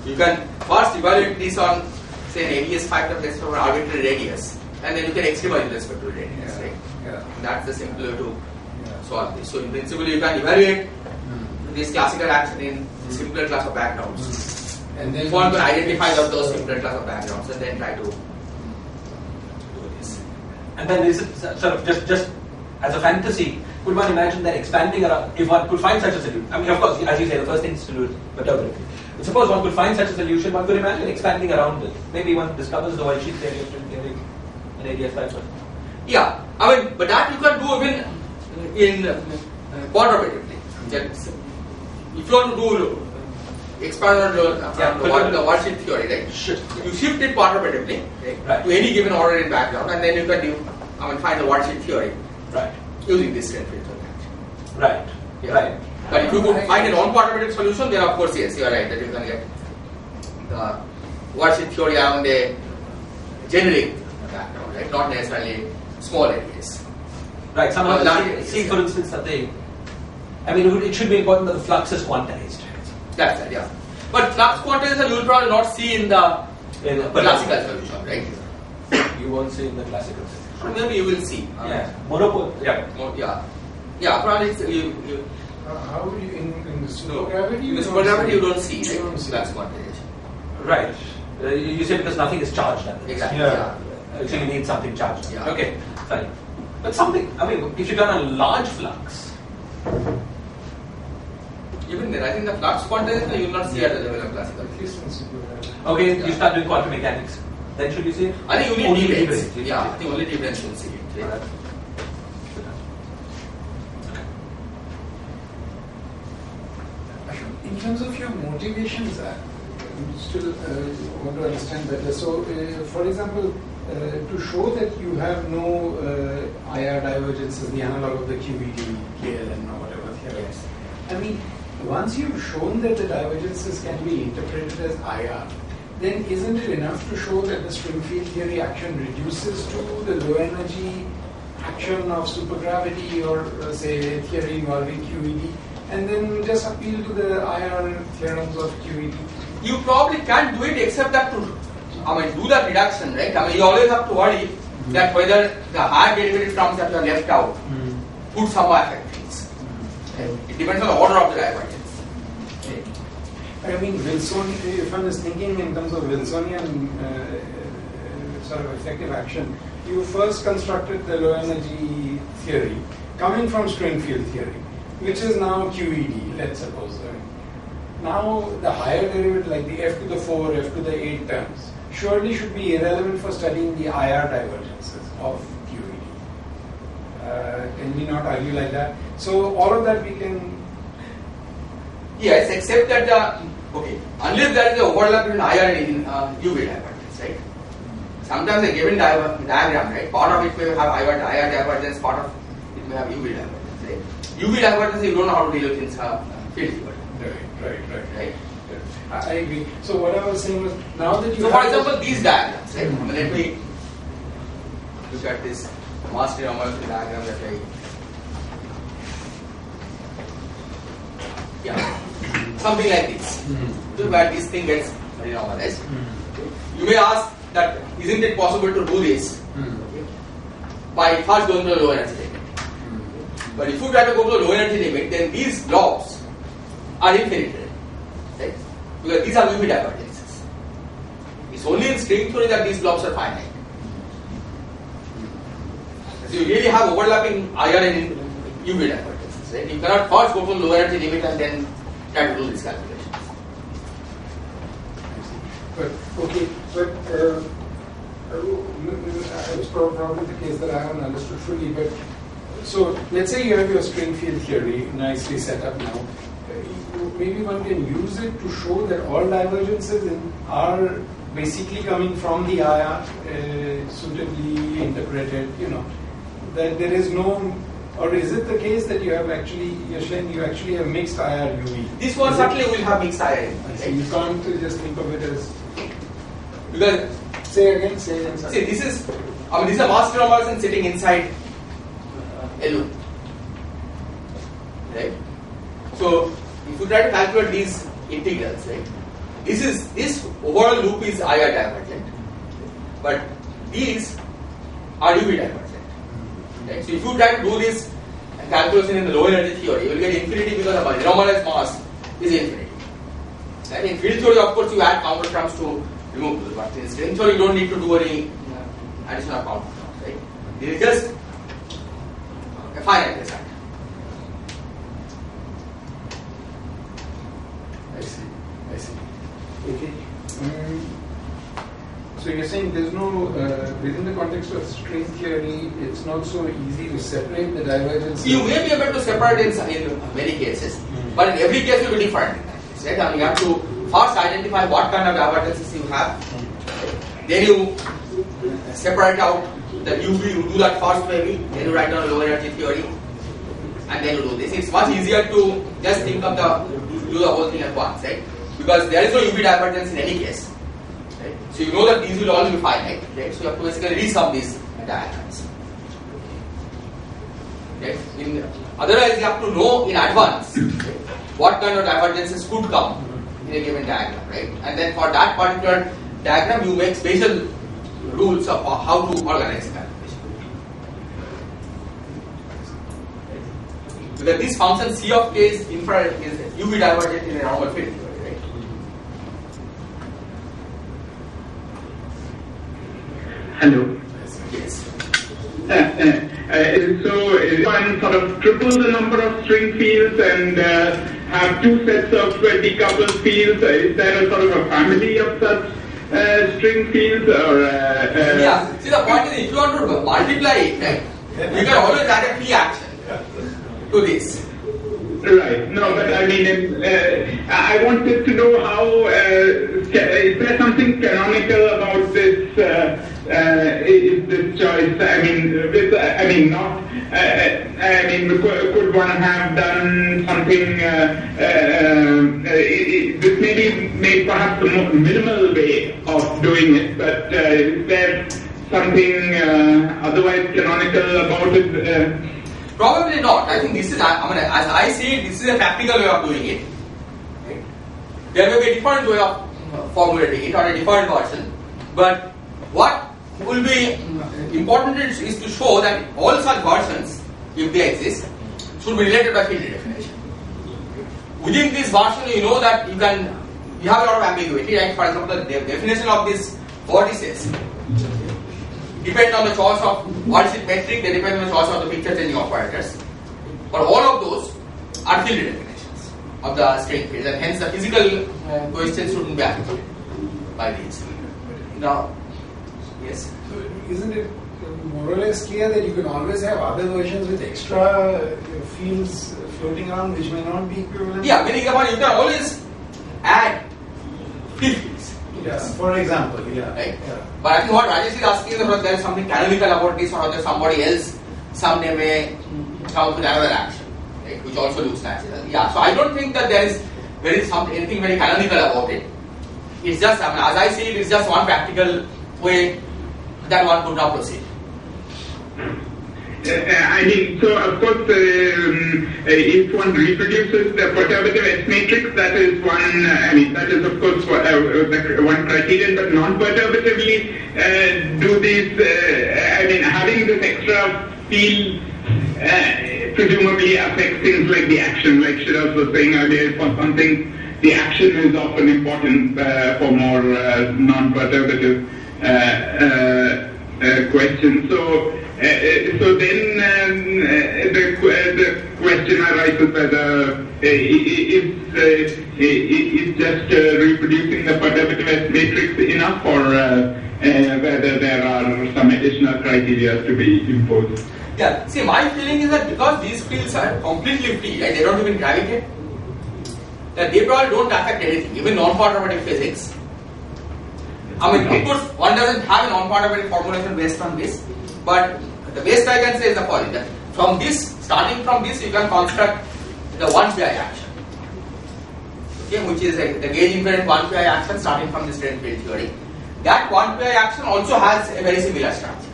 you can first evaluate this on, say, an ADS factor S5 or arbitrary radius, and then you can extremize with respect to radius, right? Yeah. That's the simpler way to solve this. So in principle, you can evaluate this classical action in simpler class of backgrounds. And then One can identify those simpler class of backgrounds and then try to do this. And then is it sort of just as a fantasy, could one imagine that expanding around, if one could find such a solution, I mean, of course, as you say, the first thing is to do it perturbatively. But suppose one could find such a solution, one could imagine expanding around it. Maybe one discovers the white sheet theory of string theory in ADS5. Yeah, I mean, but that you can do even in perturbatively. If you want to do expand on the wordsheet theory, right? You shift it perturbatively right, to any given order in background, and then you can find the wordsheet theory Right. using this strength field. Right. Yeah. Right. But if you could find a non-perturbative solution, then of course yes, you are right that you can get the wordsheet theory around a generic background, right? Not necessarily small areas. Right. Somehow, large see, areas, for instance, that it should be important that the flux is quantized. That's it, yeah. But flux quantization you will probably not see in the classical solution, right? You won't see in the classical solution. Or maybe you will see. Yeah. Monopole. Yeah. Yeah, probably how would you in the supergravity? in the supergravity you don't see, You right? don't see. Flux quantization. Right. You say because nothing is charged. Exactly. Yeah. So you need something charged. Yeah. Okay. Fine. But something. I mean, if you've done a large flux. Even then, I think the flux quantization you will not see at the level of classical. At least in supergravity. Okay, you start doing quantum mechanics. Then should you see it? I think only Only D-brains. D-brains, you Yeah, see. I think only D-brains will see it. Right? In terms of your motivations, I still want to understand better. So, for example, to show that you have no IR divergences, the analog of the QED, KLM, or whatever theorem. I mean, once you've shown that the divergences can be interpreted as IR, then isn't it enough to show that the string field theory action reduces to the low energy action of supergravity or say theory involving QED, and then just appeal to the IR theorems of QED? You probably can't do it except that to do the reduction, right? I mean, you always have to worry that whether the higher derivative terms that are left out would somehow affect things. Right? It depends on the order of the divergence. I I mean, Wilsonian, if one is thinking in terms of Wilsonian sort of effective action, you first constructed the low energy theory coming from string field theory, which is now QED, let's suppose. Now the higher derivative, like the f to the 4, f to the 8 terms, surely should be irrelevant for studying the IR divergences of QED. Can we not argue like that? So all of that we can... Yes, except that unless there is an overlap between IR and UV divergence, right? Sometimes a given diagram, right? Part of it may have IR divergence, part of it may have UV divergence, right? UV divergence you don't know how to deal with in field theory. Right. I agree. So what I was saying was, now that you so for example, these diagrams, right? Let me look at this mass renormalization diagram that something like this. So where this thing gets renormalized. You may ask that isn't it possible to do this by first going to the low energy limit? But if you try to go to the low energy limit, then these blobs are infinite, right? Because these are UV divergences. It's only in string theory that these blobs are finite. So you really have overlapping IR and UV divergences, right? You cannot first go to low energy limit and then try to do these calculations. But it's probably the case that I haven't understood fully. But so let's say you have your string field theory nicely set up now. Maybe one can use it to show that all divergences are basically coming from the IR, suitably interpreted, that there is no, or is it the case that you have actually, you're saying you actually have mixed IR UV? This one certainly will have mixed IR. So you can't just think of it as, because say again. See, this is a mass renormalization sitting inside a loop, right? So if you try to calculate these integrals, right? This overall loop is IR divergent, but these are UV divergent, right? So if you try to do this calculation in the low energy theory, you will get infinity because the renormalized mass is infinity. Right? In field theory, of course, you add counter terms to remove those, but in string theory, you don't need to do any addition of counter terms, right? This is just a finite result. I see. Okay. So you're saying there's no, within the context of string theory, it's not so easy to separate the divergence. You may be able to separate in many cases, but in every case it will be different. Right? I mean, you have to first identify what kind of divergences you have, then you separate out the UV, you do that first maybe, then you write down a low energy theory, and then you do this. It's much easier to just think of do the whole thing at once, right? Because there is no UV divergence in any case. Right? So you know that these will all be finite, right? So you have to basically resum these diagrams. Right? Otherwise, you have to know in advance what kind of divergences could come in a given diagram, right? And then for that particular diagram, you make special rules of how to organize the calculation. Because this function C of k is infrared is UV divergent in a normal field theory, right? Hello. Yes. So one sort of triple the number of string fields and have two sets of decoupled fields. Is there a sort of a family of such string fields? Or yeah. See, the point is, if you want to multiply it, right, you can always add a p action to this. Right. No, but I mean, I wanted to know how, is there something canonical about this, is this choice? Could one have done something, this may be made perhaps the more minimal way of doing it, but is there something otherwise canonical about it? Probably not. I think this is, as I see it, this is a practical way of doing it. Right? There may be a different way of formulating it or a different version. But what will be important is to show that all such versions, if they exist, should be related by field redefinition. Within this version, you know that you can you have a lot of ambiguity, right? For example, the definition of these vortices depend on the choice of what is it metric, they depend on the choice of the picture changing operators. But all of those are field determinations of the string fields, and hence the physical questions shouldn't be affected by these. Now, yes? So isn't it more or less clear that you can always have other versions with extra fields floating around which may not be equivalent? Yeah, meaning you can always add field fields. Yeah, for example, yeah. Right? Yeah. But I think what Rajesh is asking is whether there is something canonical about this, or whether somebody else someday may come with another action, right, which also looks natural. Yeah, so I don't think that there is anything very canonical about it. It's just, I mean, as I see it, it's just one practical way that one could now proceed. I mean, so of course, if one reproduces the perturbative S matrix, that is one. I mean, that is of course one criterion. But non-perturbatively, do these? I mean, having this extra field presumably affects things like the action, like Shiraz was saying earlier. For something, the action is often important for more non-perturbative questions. So then the question arises whether is just reproducing the perturbative S matrix enough, or whether there are some additional criteria to be imposed. Yeah, see, my feeling is that because these fields are completely free, right, they don't even gravitate, that they probably don't affect anything, even non-perturbative physics. I mean, of course, one doesn't have a non-perturbative formulation based on this, but the best I can say is the following: that from this, starting from this, you can construct the 1-pi action, okay, which is the gauge invariant 1-pi action starting from the strain field theory. That 1-pi action also has a very similar structure.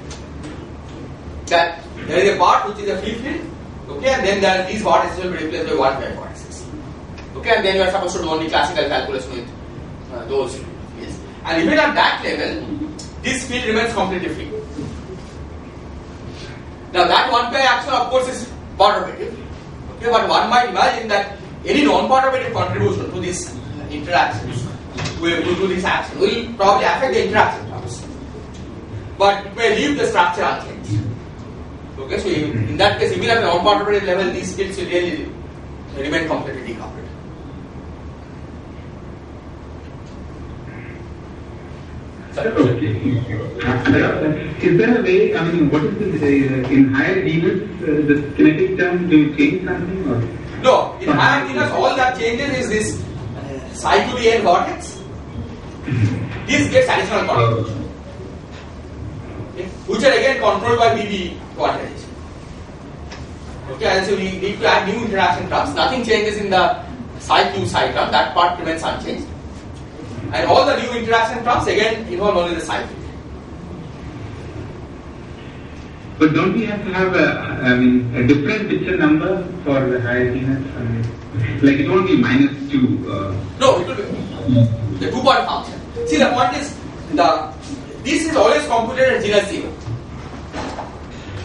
That there is a part which is a free field, okay, and then there are these vortices will be replaced by 1-pi vortices, okay, and then you are supposed to do only classical calculus with those fields. And even at that level, this field remains completely free. Now that 1-pi action, of course, is perturbative, okay, but one might imagine that any non-perturbative contribution to these interactions, to this action, will probably affect the interaction terms, but it may leave the structure unchanged. Okay, so in that case, even at a non-perturbative level, these fields will really remain completely decoupled. Okay. Is there a way, I mean, what is this, in higher genus, the kinetic term, do you change something? Or? No, in higher genus, all that changes is this psi to the n vortex. This gets additional contribution, okay, which are again controlled by BB quantization. Okay, and so we need to add new interaction terms. Nothing changes in the psi q psi term, that part remains unchanged. And all the new interaction terms again involve only the psi field. But don't we have to have a different picture number for the higher genus? Like it won't be -2. No, it will be the 2-point function. See, the point is, this is always computed at genus 0.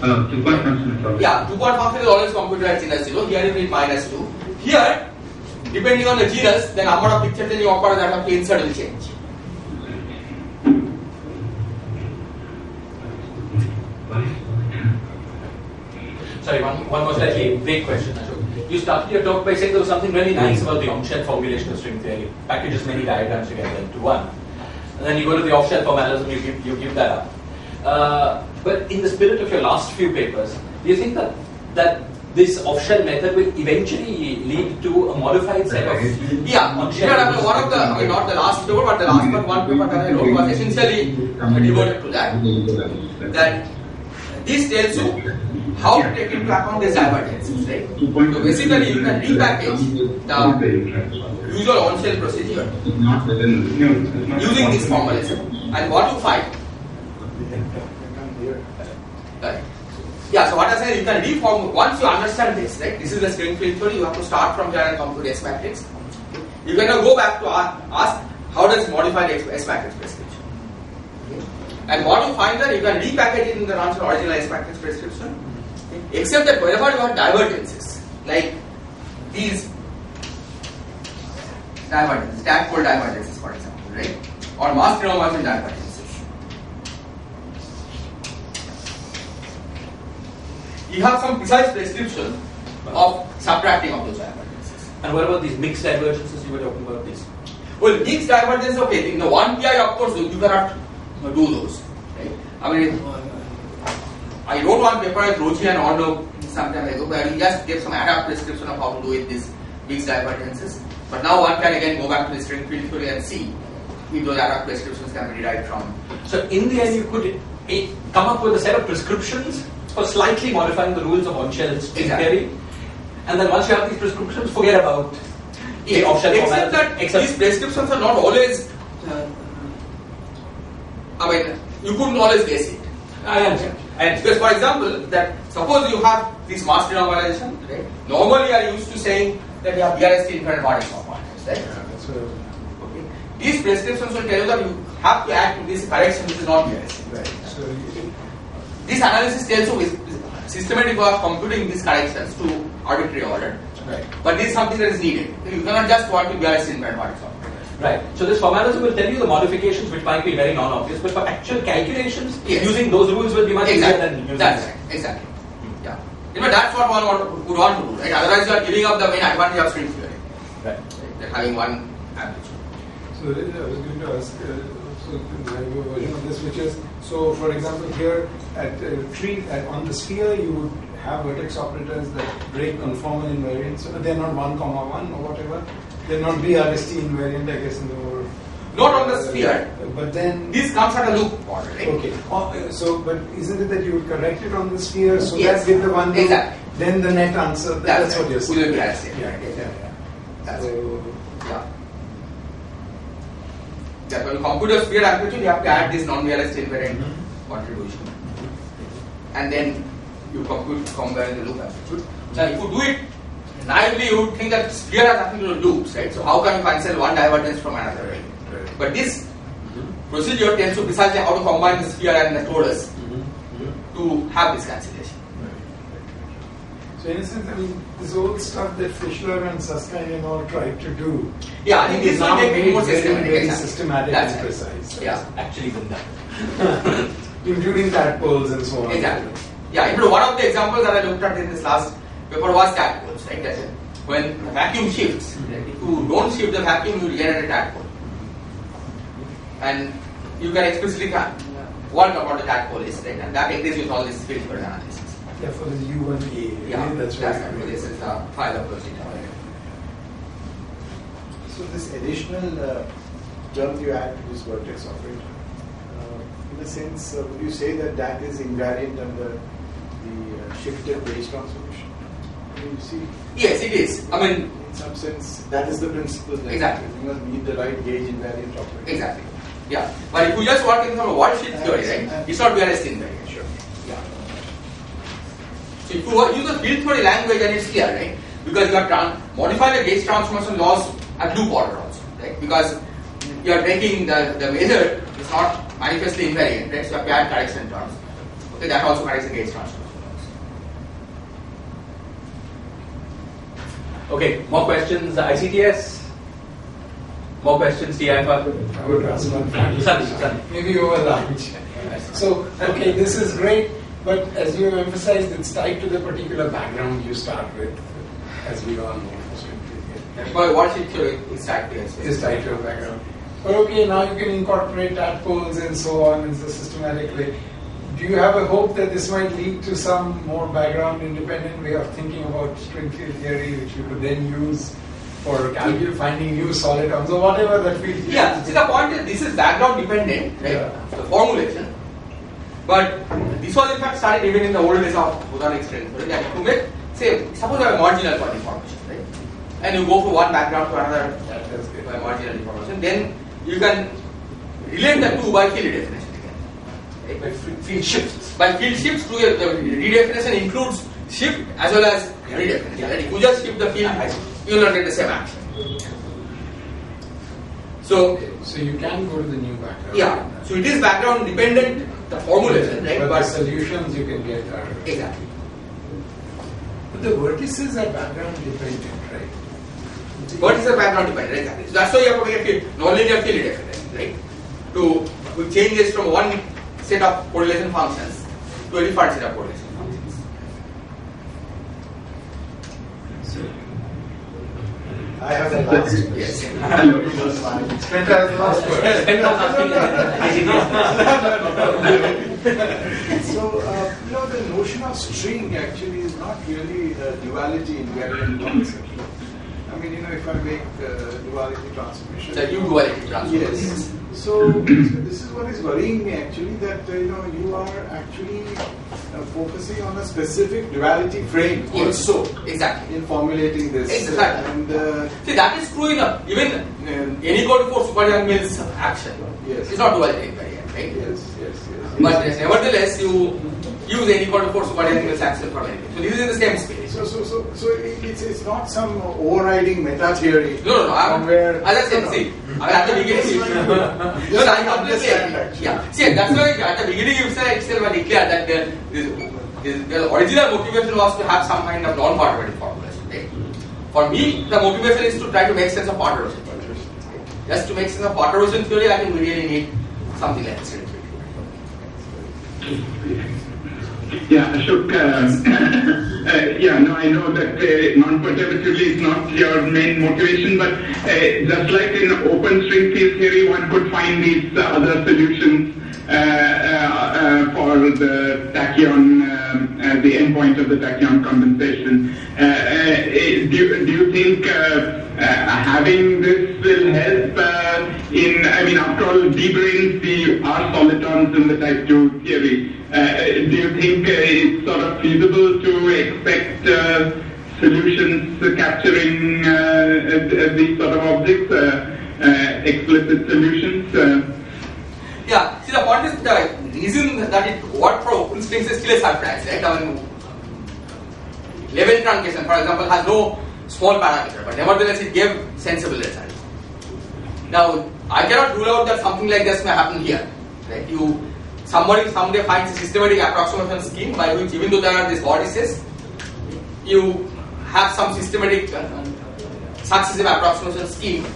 2-point function is always. Yeah, 2-point function is always computed at genus 0. Here it will be -2. Here, depending on the genus, the number of picture changing operators that have to insert will change. Sorry, one more slightly vague question, Ashok. You started your talk by saying there was something really nice about the on-shell formulation of string theory. Packages many diagrams together into one. And then you go to the off-shell formalism, you give that up. But in the spirit of your last few papers, do you think that this off-shell method will eventually lead to a modified set of Yeah, on-shell? one of the, I mean, not the last paper, but the last one paper that I wrote was essentially devoted to that. That this tells you how to take into account these divergences, right? So basically, you can repackage the usual on-shell procedure using this formalism, and what you find. Right. Yeah, so what I said, you can reform, once you understand this, right? This is the string field theory, you have to start from here and compute S matrix. You can now go back to ask, how does it modify the S matrix prescription? Okay. And what you find that you can repackage it in the original S matrix prescription, okay, except that whenever you have divergences, like these divergences, tadpole divergences, for example, right? Or mass renormalization divergences. You have some precise prescription of subtracting of those divergences. And what about these mixed divergences you were talking about? These? Well, mixed divergences, okay, in the 1 PI, of course, you cannot do those, right? I mean, I wrote one paper with Rochi and Orno some time ago where he just gave some ad hoc prescription of how to do it, these mixed divergences. But now one can again go back to the string field theory and see if those ad hoc prescriptions can be derived from. So in the end, you could come up with a set of prescriptions for slightly modifying the rules of on-shell string theory. And then once you have these prescriptions, forget about the off-shell Except that these prescriptions are not always, I mean, you couldn't always guess it. I understand. Because, for example, that suppose you have this mass renormalization, right? Normally, you are used to saying that you have BRST infinite bodies of pointers, right? Okay. These prescriptions will tell you that you have to act with this correction which is not BRST. Right. So This analysis tells you is systematic way of computing these corrections to arbitrary order. right. But this is something that is needed. You cannot just work with BRST infinite bodies of pointers. Right. So this formalism will tell you the modifications which might be very non-obvious, but for actual calculations, Yes. using those rules will be much easier than using That's this. right. Exactly. Yeah. You know, that's what one would want to do, right? Otherwise, you are giving up the main advantage of string theory. Right. That having one amplitude. So I was going to ask, so I have a version of this, which is, so for example here at on the sphere you would have vertex operators that break conformal invariants, so they're not 1, 1 or whatever. They're not BRST invariant, I guess, in the more. Not on the sphere. But then. This comes at a loop order, right? Okay. So, but isn't it that you would correct it on the sphere so Yes. that with the one loop, Exactly. then the net answer, that's what you're saying. Will be BRST. Yeah, Right? yeah, That's So, Yeah. That when you compute a sphere amplitude, you have to add this non-BRST invariant contribution. And then you compare the loop amplitude. Now, if you do it naively, you would think that sphere has nothing to do with loops, right? So how can you cancel one divergence from another, right? But this procedure tells you precisely how to combine the sphere and the torus to have this cancellation. So in a sense, I mean, this old stuff that Fischler and Susskind and all tried to do, Yeah, I think this will now take made more very, systematic. very Exactly. systematic That's and right. precise. Yeah. Actually been done. Including tadpoles and so on. Exactly. Yeah, even one of the examples that I looked at in this last paper was tadpoles, right? That's it. When the vacuum shifts, right? If you don't shift the vacuum, you generate a tadpole. And you can explicitly work about the tadpole is, right? And that agrees with all this field for analysis. Yeah, for the U1A. Yeah, that's that's right. right. This is the file approach. So this additional term you add to this vertex operator, in a sense, would you say that that is invariant under the shifted Bayes transformation? I mean, you see, Yes, it is. I mean, in some sense, that is the principle. That Exactly. You must meet the right gauge invariant operator. exactly. Yeah. But if you just work in some worldsheet theory, right? It's not BRST invariant. Sure. Yeah. So if you use a field theory language, then it's clear, right? Because you are modifying the gauge transformation laws at loop order also, right? Because you are taking the measure is not manifestly invariant, right? So you have to add correction terms. Okay, that also corrects the gauge transformation laws. Okay, more questions, ICTS? More questions, TIFA? I would ask one final Sunny, question. Sunny. Maybe over lunch. So, okay, this is great, but as you have emphasized, it's tied to the particular background you start with, as we all know. That's why worldsheet theory is tied to it. Is tied to a background. But okay, now you can incorporate tadpoles and so on in the systematic way. Do you have a hope that this might lead to some more background independent way of thinking about string field theory, which you could then use for finding new solid terms or whatever that field theory Yeah, is? see the point is this is background dependent, right? Yeah. The formulation. But this was in fact started even in the old days of botanic string theory. That to make, say, suppose you have a marginal for deformation, right? And you go from one background to another by marginal deformation, then you can relate the two by field redefinition again. Right? By field shifts. By field shifts, the redefinition includes shift as well as redefinition. Right? If you just shift the field, you will not get the same action. So you can go to the new background. yeah, so it is background dependent, the formulation, right? But the solutions you can get are. Exactly. But the vertices are background dependent, right? Vertices are background dependent, exactly. So that's why you have to make a field, nonlinear field indefinite, right? To change this from one set of correlation functions to a different set of correlation functions. I have the last. Yes. Spent as the last word. So, the notion of string actually is not really a duality invariant concept. I mean, if I make duality transformation. The U-duality transformation. Yes. So this is what is worrying me actually, that you are actually focusing on a specific duality frame also. Exactly. In formulating this. Exactly. And see, that is true in even n equal to 4 Super Yang-Mills action. Yes. It's not duality invariant, right? Yes. But nevertheless, you use n equal to 4 Super Yang-Mills action for anything. So this is in the same space. So it's not some overriding meta theory. No. Somewhere. As I said, see, at the beginning, no, I completely agree. Yeah. See, that's why at the beginning you said itself very clear that the original motivation was to have some kind of non-perturbative formulation. Right? For me, the motivation is to try to make sense of perturbation. Just to make sense of perturbation theory, I think we really need something like this. Yeah, Ashok, I know that non-perturbativity is not your main motivation, but just like in open string field theory, one could find these other solutions for the tachyon, the endpoint of the tachyon compensation. Do you think having this will help after all, d-branes are solitons in the type 2 theory. Do you think it's sort of feasible to expect solutions capturing these sort of objects, explicit solutions? Yeah, see, the point is the reason that it worked for open strings is still a surprise, right? Level truncation, for example, has no small parameter, but nevertheless it gave sensible results. Now, I cannot rule out that something like this may happen here, right? Somebody someday finds a systematic approximation scheme by which, even though there are these vortices, you have some systematic successive approximation scheme,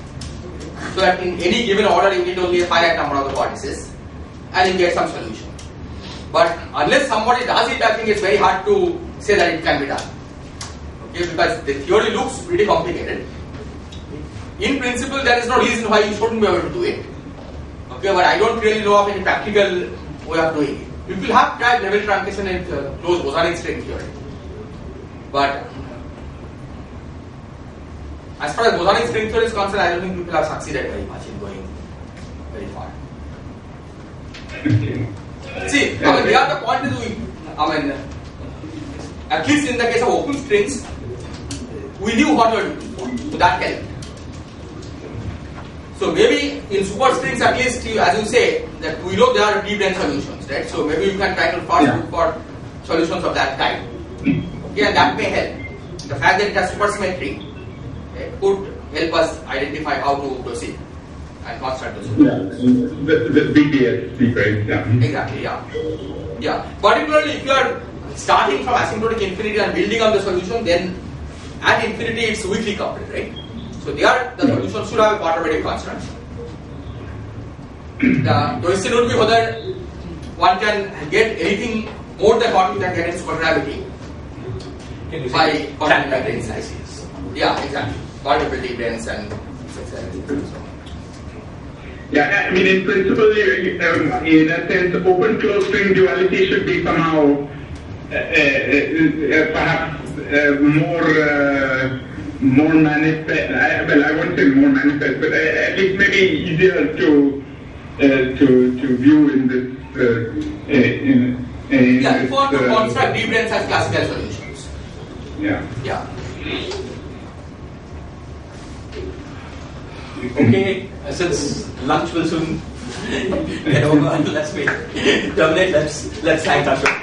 so that in any given order you need only a finite number of the vortices and you get some solution. But unless somebody does it, I think it's very hard to say that it can be done. Okay, because the theory looks pretty complicated. In principle, there is no reason why you shouldn't be able to do it. Okay, but I don't really know of any practical way of doing it. People have tried level truncation and closed bosonic string theory. But as far as bosonic string theory is concerned, I don't think people have succeeded very much in going very far. See, the other point is at least in the case of open strings, we knew what we were looking for, so that helped. So maybe in superstrings, at least, as you say, that we know there are d-brane solutions, right? So maybe you can try to first look for solutions of that type. Okay, and that may help. The fact that it has supersymmetry could help us identify how to proceed and construct the solution. The BTS secret, Exactly, yeah. Particularly if you are starting from asymptotic infinity and building on the solution, then at infinity it's weakly coupled, right? So there the solution should have a perturbative construction. The question would be whether one can get anything more than what we can get in supergravity by quantum branes. Yeah, exactly. Perturbative branes and so on. Yeah, I mean, in principle, in a sense, open-closed string duality should be somehow perhaps more manifest. Well, I won't say more manifest, but at least maybe easier to view in this. If you want to construct d-branes as classical solutions. Yeah. Okay, since lunch will soon get over, let's terminate. Let's thank Ashok.